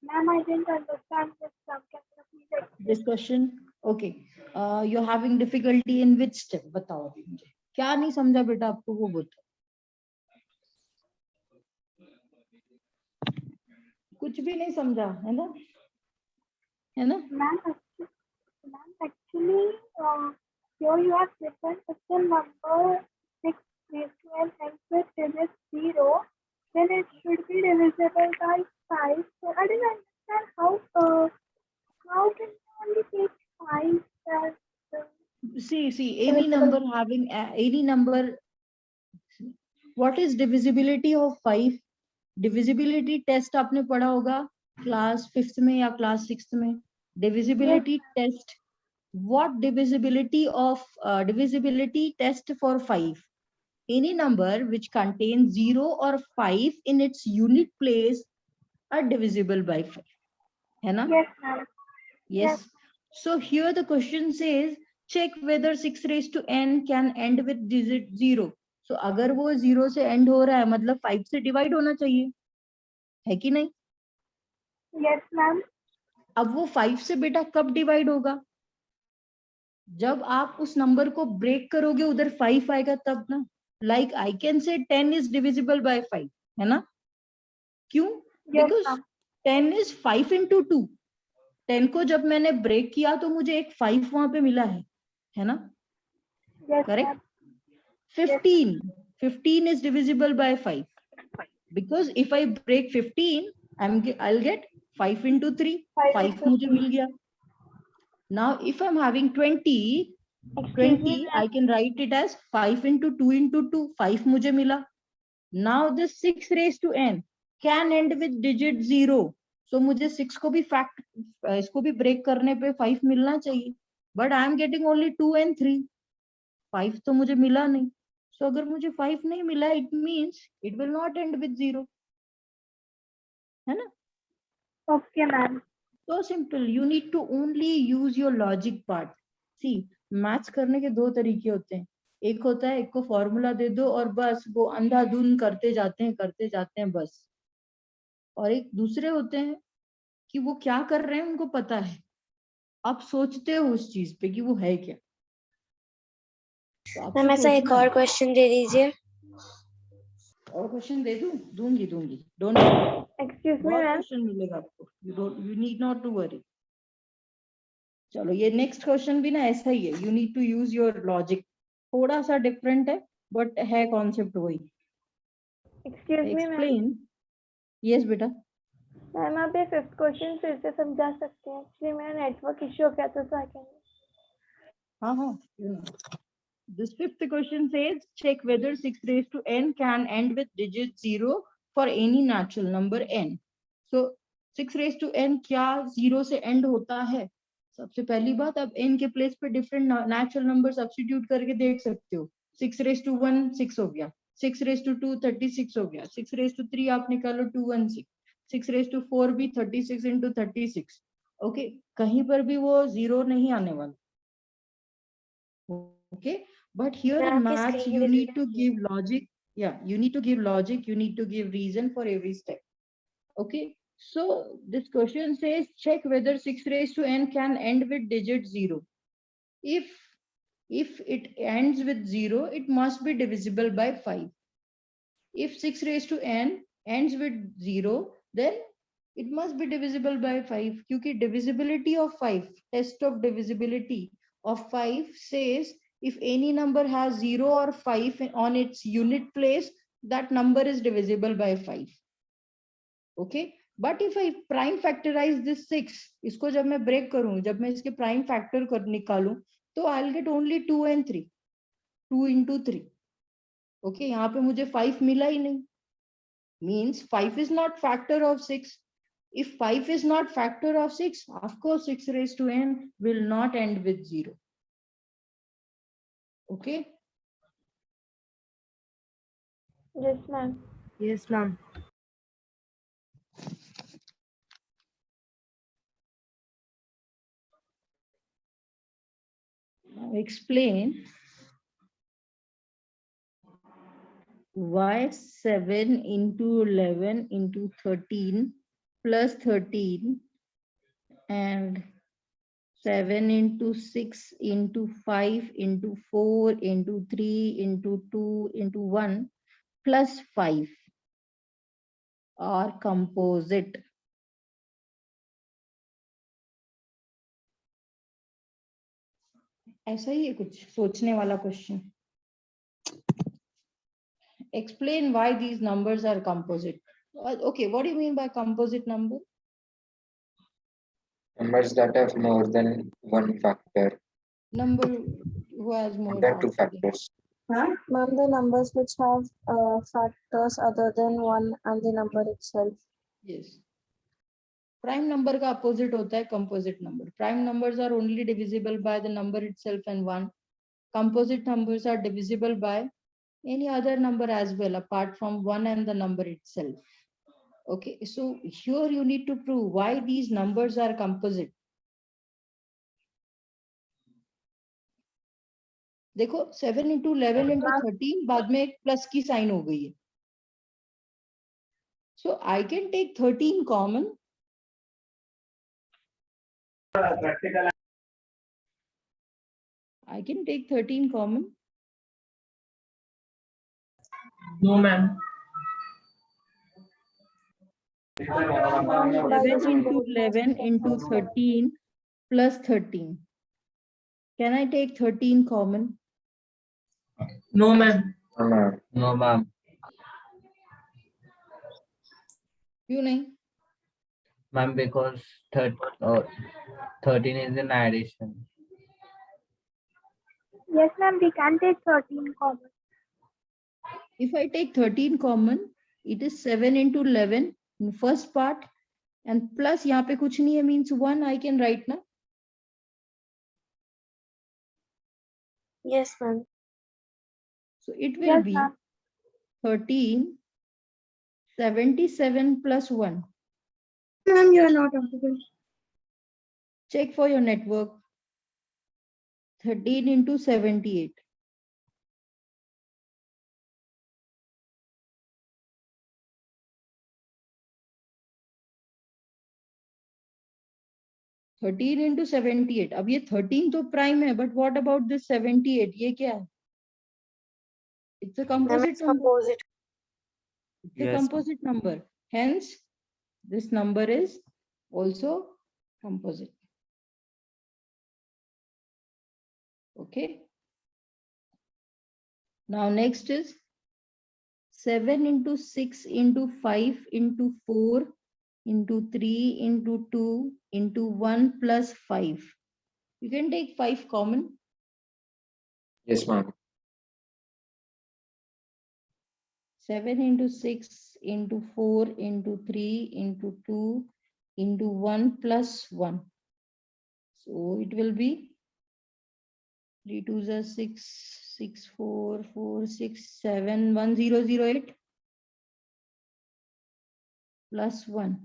Ma'am, I didn't understand this. Can you please explain? This question. Okay. You're having difficulty in which step? बताओ अभी मुझे. क्या नहीं समझा बेटा आपको वो बताओ. कुछ भी नहीं समझा है ना? है ना? Ma'am, actually, here you have written if the number 6 raised to n ends with digit 0, then it should be divisible by 5. So I didn't understand how can you only take 5 as See, any number having any number. What is divisibility of 5? Divisibility test आपने पढ़ा होगा class 5th में या class 6th में. Divisibility test. What divisibility of divisibility test for 5? Any number which contains 0 or 5 in its unit place are divisible by 5. है ना? Yes, ma'am. Yes. So here the question says check whether 6 raised to n can end with digit 0. So अगर वो 0 से end हो रहा है मतलब 5 से divide होना चाहिए. है कि नहीं? Yes, ma'am. अब वो 5 से बेटा कब डिवाइड होगा? जब आप उस नंबर को ब्रेक करोगे उधर 5 आएगा तब ना. Like I can say 10 is divisible by 5. है ना? क्यों? Yes, Because ma'am. 10 is 5 into 2. 10 को जब मैंने ब्रेक किया तो मुझे एक 5 वहां पे मिला है ना? Yes, Correct? ma'am. 15 is divisible by 5 because if I break 15 I'll get 5 into 3. 5 मुझे मिल गया. Now if I'm having 20 I can write it as 5 into 2 into 2. 5 मुझे मिला. Now this 6 raised to n can end with digit 0. So मुझे 6 को भी fact इसको भी break करने पे 5 मिलना चाहिए. But I am getting only 2 and 3. 5 तो मुझे मिला नहीं. So अगर मुझे 5 नहीं मिला it means it will not end with 0. है ना? Okay, ma'am. So simple. You need to only use your logic part. See maths करने के दो तरीके होते हैं, एक होता है एक को फॉर्मूला दे दो और बस वो अंधाधुन करते जाते हैं बस, और एक दूसरे होते हैं कि वो क्या कर रहे हैं उनको पता है, आप सोचते हो उस चीज पे कि वो है क्या। तो आपको मैम ऐसा एक सोचना और है। क्वेश्चन दे दीजिए। और क्वेश्चन दे दूं? दूंगी डोंट वरी, Excuse me, बहुत ma'am. क्वेश्चन मिलेगा आपको, you need not to worry. चलो ये नेक्स्ट क्वेश्चन भी ना ऐसा ही है, you need to use your logic, थोड़ा सा डिफरेंट है बट है कॉन्सेप्ट वही। Excuse me, ma'am. Explain. Yes बेटा। मैम आप ये फिफ्थ क्वेश्चन फिर से समझा सकते हैं? एक्चुअली मेरा नेटवर्क इश्यू हो गया था, so I can. हाँ this fifth question says check whether 6 raised to n can end with digit 0 for any natural number n. So 6 raised to n क्या 0 से end होता है? सबसे पहली बात, अब n के प्लेस पे डिफरेंट नेचुरल नंबर सब्स्टिट्यूट करके देख सकते हो। 6 raised to 1 6 हो गया, 6 raised to 2 36 हो गया, 6 raised to 3 आप निकालो 216, 6 raised to 4 भी 36 into 36। ओके, कहीं पर भी वो 0 नहीं आने वाला। Okay, but here मैं in आपकी maths screen you भी need to देखी। give logic. Yeah, you need to give logic, you need to give reason for every step. Okay, so this question says check whether 6 raised to n can end with digit 0. If it ends with 0, it must be divisible by 5. If 6 raised to n ends with 0, then it must be divisible by 5, क्योंकि divisibility of 5, test of divisibility of 5 says if any number has 0 or 5 on its unit place, that number is divisible by 5. Okay, but if I prime factorize this 6, इसको जब मैं break करूं, जब मैं इसके prime factor कर निकालूं, तो I'll get only 2 and 3, 2 into 3. Okay, यहाँ पे मुझे 5 मिला ही नहीं, means 5 is not factor of 6. If 5 is not factor of 6, of course 6 raised to n will not end with 0. Okay? Yes, ma'am. Yes, ma'am. Now explain why 7 into 11 into 13 plus 13 and 7 into 6 into 5 into 4 into 3 into 2 into 1 plus 5 are composite. ऐसा ही है कुछ सोचने वाला question. Explain why these numbers are composite. Okay, what do you mean by composite number? Numbers that have more than one factor, Number who has more than two factors. factors. Ma'am, the numbers which have factors other than 1 and the number itself. Yes. Prime number का opposite होता है composite number. Prime numbers are only divisible by the number itself and 1. Composite numbers are divisible by any other number as well apart from 1 and the number itself. Okay, so here you need to prove why these numbers are composite. देखो 7 into 11 into 13 बाद में एक plus की sign हो गई है. So I can take 13 common. I can take 13 common. No, ma'am. 7 into 11 into 13 plus 13. Can I take 13 common? No, ma'am. No, ma'am. क्यों नहीं? Ma'am, because 13 is an addition. Yes, ma'am, we can take 13 common. If I take 13 common, it is 7 into 11 in first part and plus यहाँ पे कुछ नहीं है means 1 I can write ना. Yes, ma'am. So it will Yes, be ma'am. 13 77 plus 1. Ma'am, you are not audible. Check for your network. 13 into 78. Thirteen into 78. अब ये 13 तो prime है, बट व्हाट अबाउट दिस 78? ये क्या है? It's a composite number. It's a Yes, ma'am. composite number. Hence, this number is also composite. Okay. Now next is 7 into 6 into 5 into 4 into 3 into 2 into 1 plus 5. You can take 5 common. Yes, ma'am. 7 into 6 into 4 into 3 into 2 into 1 plus 1. So it will be 3 2s are 6, 6 4 4 6 7 1 0 0 8 plus 1.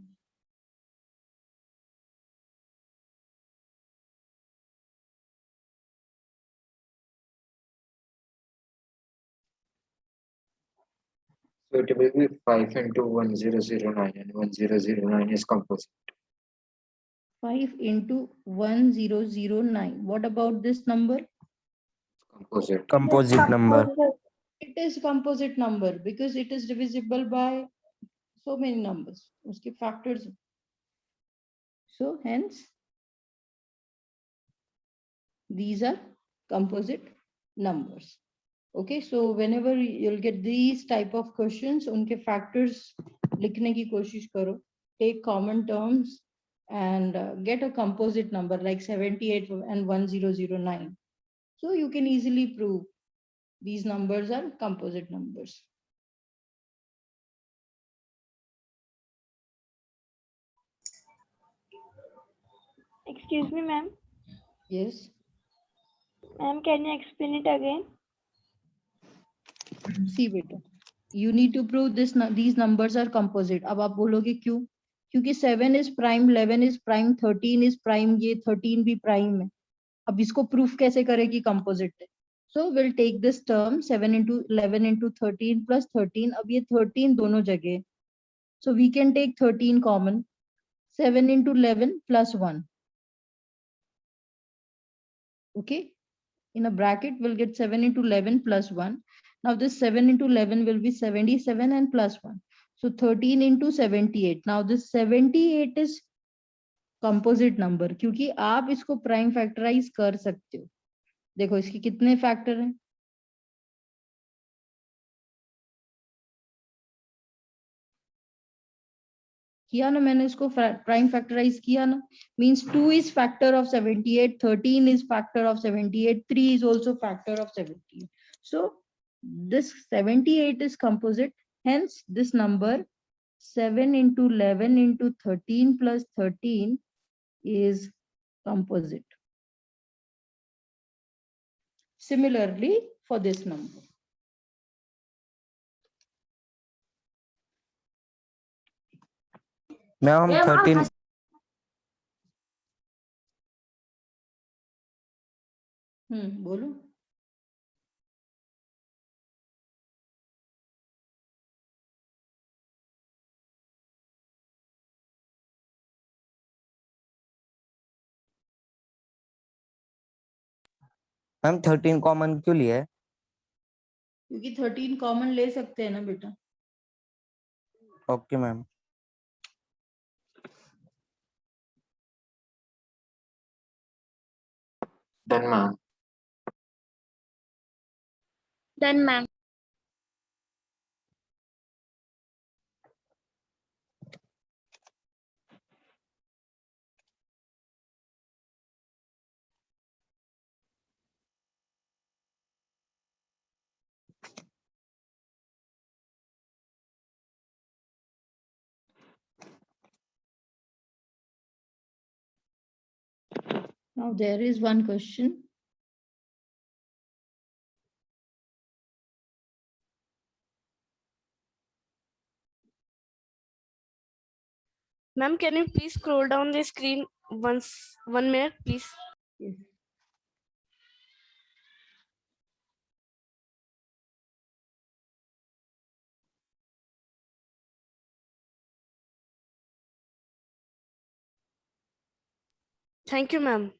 So it will be 5 into 1009, and 1009 is composite. 5 into 1009. What about this number? Composite. Composite number. It is composite number because it is divisible by so many numbers. Uske factors. So hence, these are composite numbers. Okay, so whenever you'll get these type of questions, unke factors likhne ki koshish karo. Take common terms and get a composite number like 78 and 1009. So you can easily prove these numbers are composite numbers. Excuse me, ma'am. Yes. Ma'am, can you explain it again? See beta, you need to prove this. These numbers are composite. अब आप बोलोगे क्यों? क्योंकि 7 is prime, 11 is prime, 13 is prime, ये 13 भी prime है. अब इसको proof कैसे करें कि composite है? So we'll take this term 7 into 11 into 13 plus 13. अब ये 13 दोनों जगह. So we can take 13 common. 7 into 11 plus 1. Okay. In a bracket, we'll get 7 into 11 plus 1. Now this 7 into 11 will be 77 and plus 1. So 13 into 78. Now this 78 is composite number क्योंकि आप इसको prime factorize कर सकते हो. देखो इसके कितने factor हैं? किया ना मैंने इसको prime factorize किया ना. Means 2 is factor of 78, 13 is factor of 78, 3 is also factor of 78. So this 78 is composite. Hence this number 7 into 11 into 13 plus 13 is composite. Similarly for this number. Ma'am, 13. बोलो. Ma'am 13 common क्यों लिया है? क्योंकि 13 common ले सकते हैं ना बेटा. Okay ma'am. Done, ma'am. Done, ma'am. Now there is one question. Ma'am, can you please scroll down the screen one minute, please? Yes. Thank you, ma'am.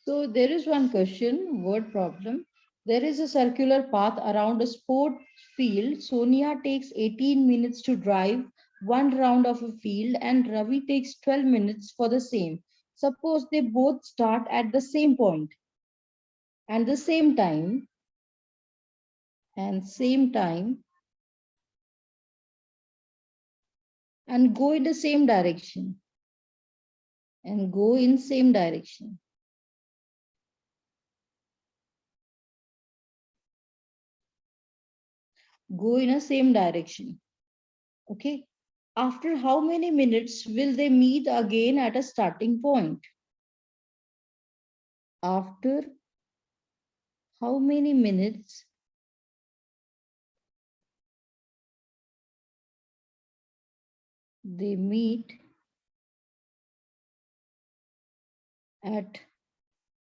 So there is one question, word problem. There is a circular path around a sport field. Sonia takes 18 minutes to drive one round of a field and Ravi takes 12 minutes for the same. Suppose they both start at the same point and the same time and go in the same direction and go in same direction. Go in a same direction. Okay. After how many minutes will they meet again at a starting point? After how many minutes they meet at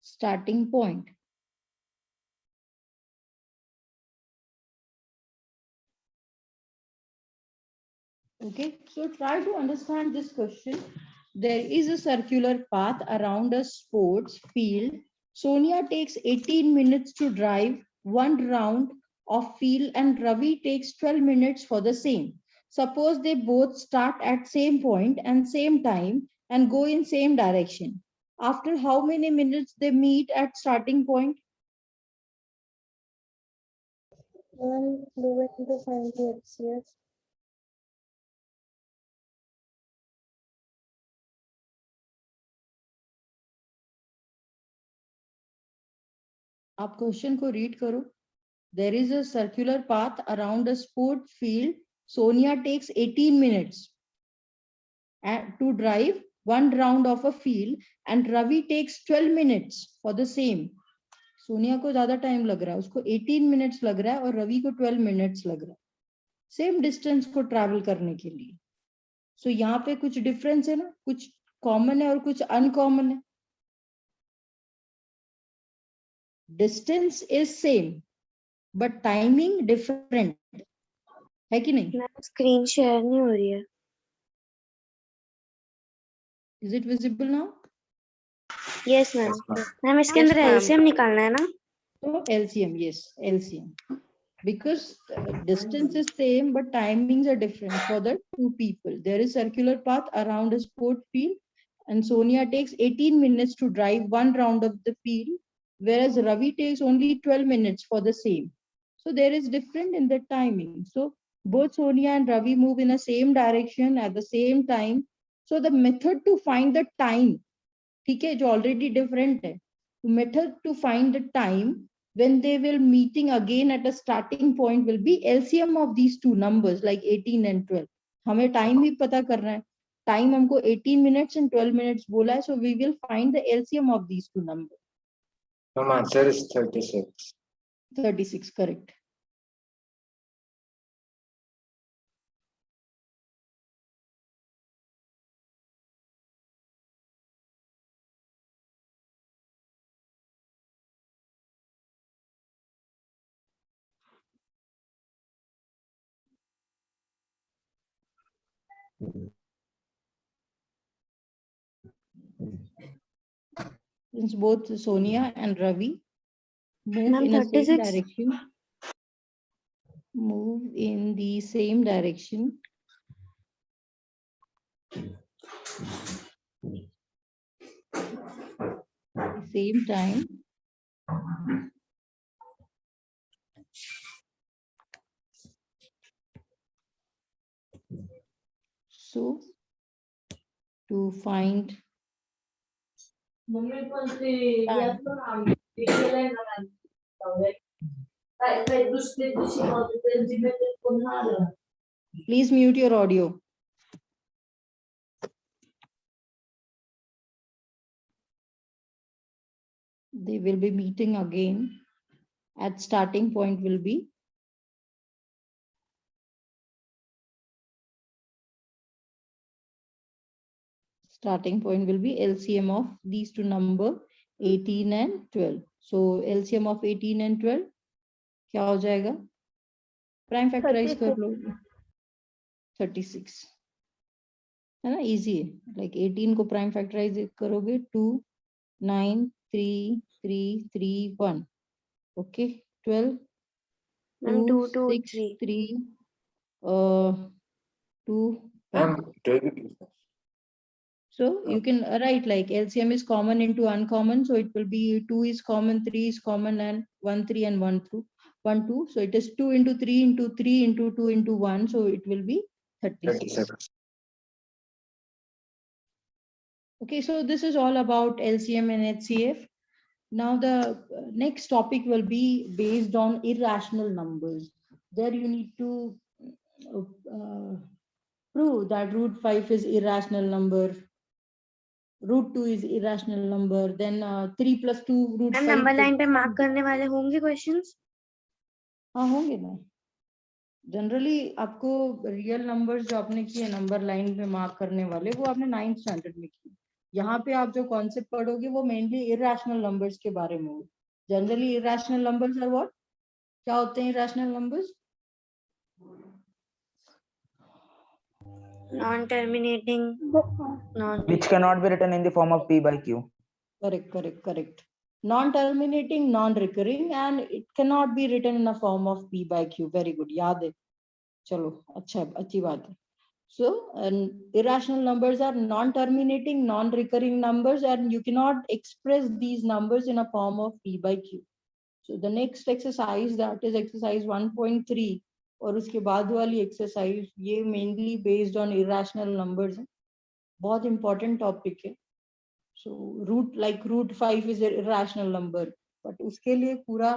starting point? Okay, so try to understand this question. There is a circular path around a sports field. Sonia takes 18 minutes to drive one round of field and Ravi takes 12 minutes for the same. Suppose they both start at same point and same time and go in same direction. After how many minutes they meet at starting point? One fluid to find the HCF. आप question को read करो. There is a circular path around a sport field. Sonia takes 18 minutes to drive one round of a field and Ravi takes 12 minutes for the same. Sonia को ज्यादा time लग रहा है, उसको 18 minutes लग रहा है और रवि को 12 मिनट्स लग रहा है सेम डिस्टेंस को ट्रैवल करने के लिए. सो यहाँ पे कुछ डिफरेंस है ना, कुछ कॉमन है और कुछ अनकॉमन है. Distance is same but timing different है कि नहीं? स्क्रीन शेयर नहीं हो रही है. Is it visible now? Yes ma'am. Yes, ma'am. Ma'am इसके Yes, अंदर ma'am. एलसीएम निकालना है ना? So LCM, yes, LCM. Because distance is same, but timings are different for the two people. There is circular path around a sport field, and Sonia takes 18 minutes to drive one round of the field, whereas Ravi takes only 12 minutes for the same. So there is different in the timing. So both Sonia and Ravi move in the same direction at the same time. So the method to find the time, ठीक है, जो already different है. Method to find the time when they will meeting again at a starting point will be LCM of these two numbers like 18 and 12. हमें time ही पता करना है. Time हमको 18 minutes and 12 minutes बोला है, so we will find the LCM of these two numbers. Ma'am, answer is 36. 36, correct. Since both Sonia and Ravi move Ma'am, in the same 36. direction, move in the same direction. At the same time, so to find time, please mute your audio. They will be meeting again. At starting point will be LCM of these two number 18 and 12. So LCM of 18 and 12 क्या हो जाएगा? Prime factorize कर लो 36 है ना, easy है. Like 18 को prime factorize करोगे 2 9 3 3 3 1. Okay, 12 Ma'am, 2 2 2 6 3. 3 2 1. So you can write like LCM is common into uncommon. So it will be 2 is common, 3 is common, and 1 3 and 1 2. So it is 2 into 3 into 3 into 2 into 1. So it will be 36. Okay, so this is all about LCM and HCF. Now the next topic will be based on irrational numbers. There you need to prove that root 5 is irrational number. Root 2 is irrational number, then 3 plus 2 root 5. Number line पे mark करने वाले होंगे questions? हाँ होंगे ना. Generally आपको real numbers जो आपने किए नंबर लाइन पे मार्क करने वाले वो आपने 9th स्टैंडर्ड में किए. यहाँ पे आप जो कॉन्सेप्ट पढ़ोगे वो मेनली इरैशनल नंबर्स के बारे में हो. Generally irrational numbers are what? क्या होते हैं irrational numbers? Non-terminating. Which cannot be written in the form of P by Q. Correct. Non-terminating, non-recurring, and it cannot be written in a form of P by Q. Very good. याद है. चलो अच्छा अच्छी बात है. So irrational numbers are non-terminating, non-recurring numbers, and you cannot express these numbers in a form of P by Q. So the next exercise, that is exercise 1.3, और उसके बाद वाली exercise ये mainly based on irrational numbers है. बहुत important topic है. So root 5 is an irrational number, but उसके लिए पूरा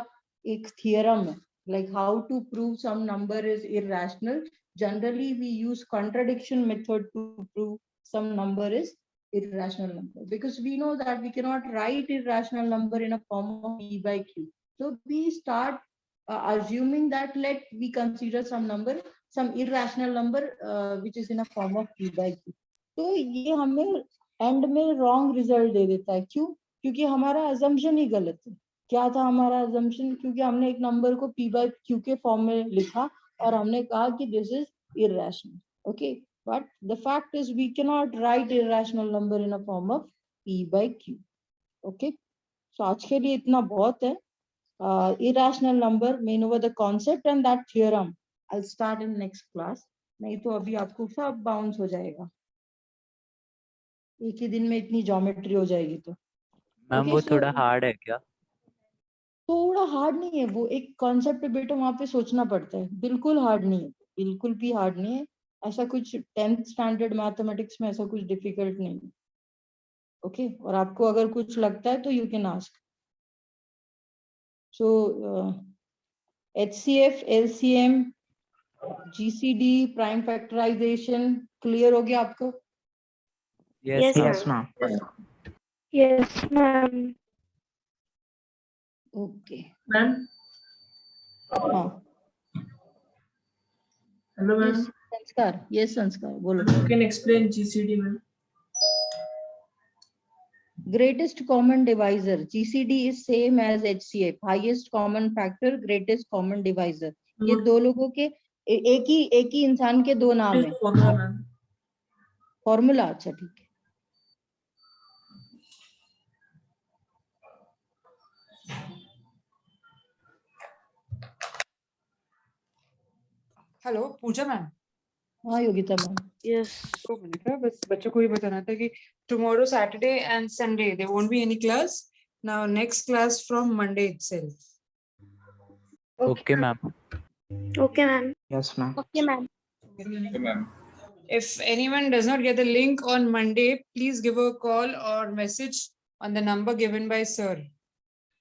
एक theorem है, like how to prove some number is irrational. Generally we use contradiction method to prove some number is irrational number, because we know that we cannot write irrational number in a form of P by Q. So we start assuming that let we consider some irrational number which is in a form of P by Q. तो ये हमें and में wrong result दे देता है. क्यों? क्योंकि हमारा assumption ही गलत है. क्या था हमारा अजम्पशन? क्योंकि हमने एक नंबर को P by Q के फॉर्म में लिखा और हमने कहा कि this is irrational. Okay, but the fact is we can not write irrational number in a form of P by Q. Okay, so आज के लिए इतना बहुत है. इररेशनल नंबर मेन over the concept and that theorem I will start in next class. नहीं तो अभी आपको सब बाउंस हो जाएगा. एक ही दिन में इतनी ज्योमेट्री हो जाएगी तो. मैम वो थोड़ा हार्ड है क्या? थोड़ा हार्ड नहीं है, वो एक कॉन्सेप्ट पे बेटा वहां पे सोचना पड़ता है. बिल्कुल हार्ड नहीं है, बिल्कुल भी हार्ड नहीं है. ऐसा कुछ 10th स्टैंडर्ड मैथमेटिक्स में ऐसा कुछ डिफिकल्ट नहीं है. ओके, और आपको अगर कुछ लगता है तो you can ask. So HCF, LCM, GCD, prime factorisation clear हो गया आपको? Yes, Yes, ma'am. Yes, ma'am. Okay. Ma'am हाँ hello ma'am, Sanskar. Yes Sanskar, बोलो. you can explain GCD ma'am. Greatest common divisor, GCD is same as HCF, highest common factor, greatest common divisor. ये दो लोगों के एक ही इंसान के दो नाम है. मैम फॉर्मूला, अच्छा ठीक है। हेलो पूजा मैम। हाँ योगिता मैम। यस 2 मिनट है, बस बच्चों को ये बताना था कि tomorrow Saturday and Sunday there won't be any class. Now next class from Monday itself. Okay, ma'am. Okay, ma'am. Yes, ma'am. Okay, ma'am. If anyone does not get the link on Monday, please give a call or message on the number given by sir.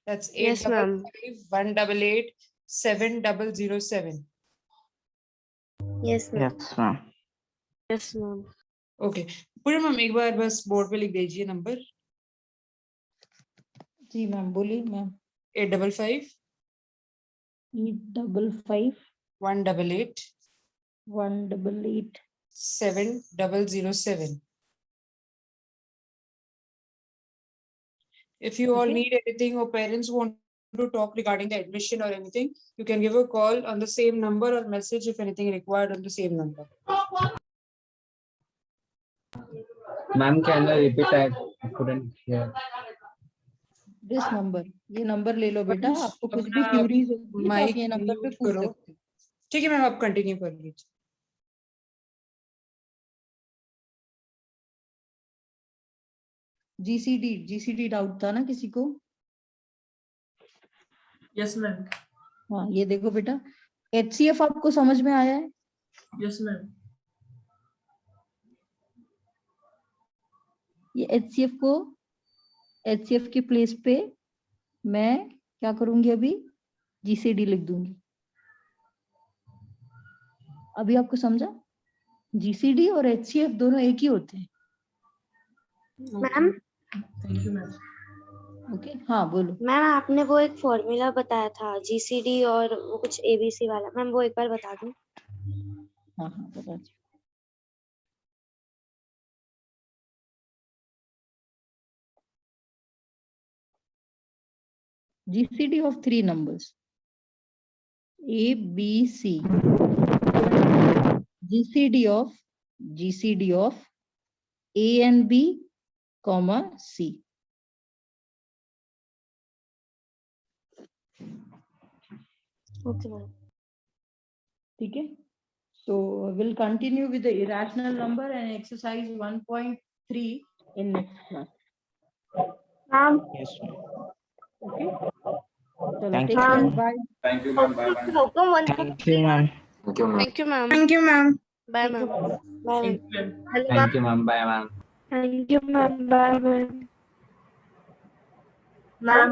That's Yes, ma'am. 855-188-7007. Yes, ma'am. Yes, ma'am. Yes ma'am. Okay पूरे ma'am एक बार बस board पे लिख दीजिए number. जी ma'am बोलिए ma'am. 855 855 188 188 7007. If you all Okay. need anything or parents want to talk regarding the admission or anything, you can give a call on the same number or message if anything required on the same number. Ma'am, can I repeat? I couldn't hear. This number, ये number ले लो बेटा, वंश, आपको कुछ भी अपना curies होगी तो आप माइक ये नंबर पे म्यूट पूछ करो। सकते हो। ठीक है मैम आप कंटिन्यू कर लीजिए। जीसीडी डाउट था ना किसी को? Yes ma'am. हाँ ये देखो बेटा, एचसीएफ आपको समझ में आया है? Yes ma'am. ये एचसीएफ की प्लेस पे मैं क्या करूंगी, अभी जीसीडी लिख दूंगी। अभी आपको समझा? जीसीडी और एचसीएफ दोनों एक ही होते हैं। Ma'am thank you ma'am. Okay हाँ बोलो। मैम आपने वो एक फॉर्मूला बताया था जीसीडी और वो कुछ एबीसी वाला, मैम वो एक बार बता दो। हाँ हाँ बता दो। GCD of 3 numbers A, B, C. GCD of A and B, comma C. Okay ma'am. ठीक है, so we'll continue with the irrational number and exercise 1.3 in next class. Ma'am Yes, ma'am. Okay, so Thank take you. care, bye. Thank you ma'am, bye bye. Thank you, ma'am. Thank you, ma'am. Thank you ma'am. Thank you ma'am. Bye ma'am. Bye. Thank you ma'am. Thank you, ma'am. Bye, ma'am. Thank you ma'am, bye ma'am. Ma'am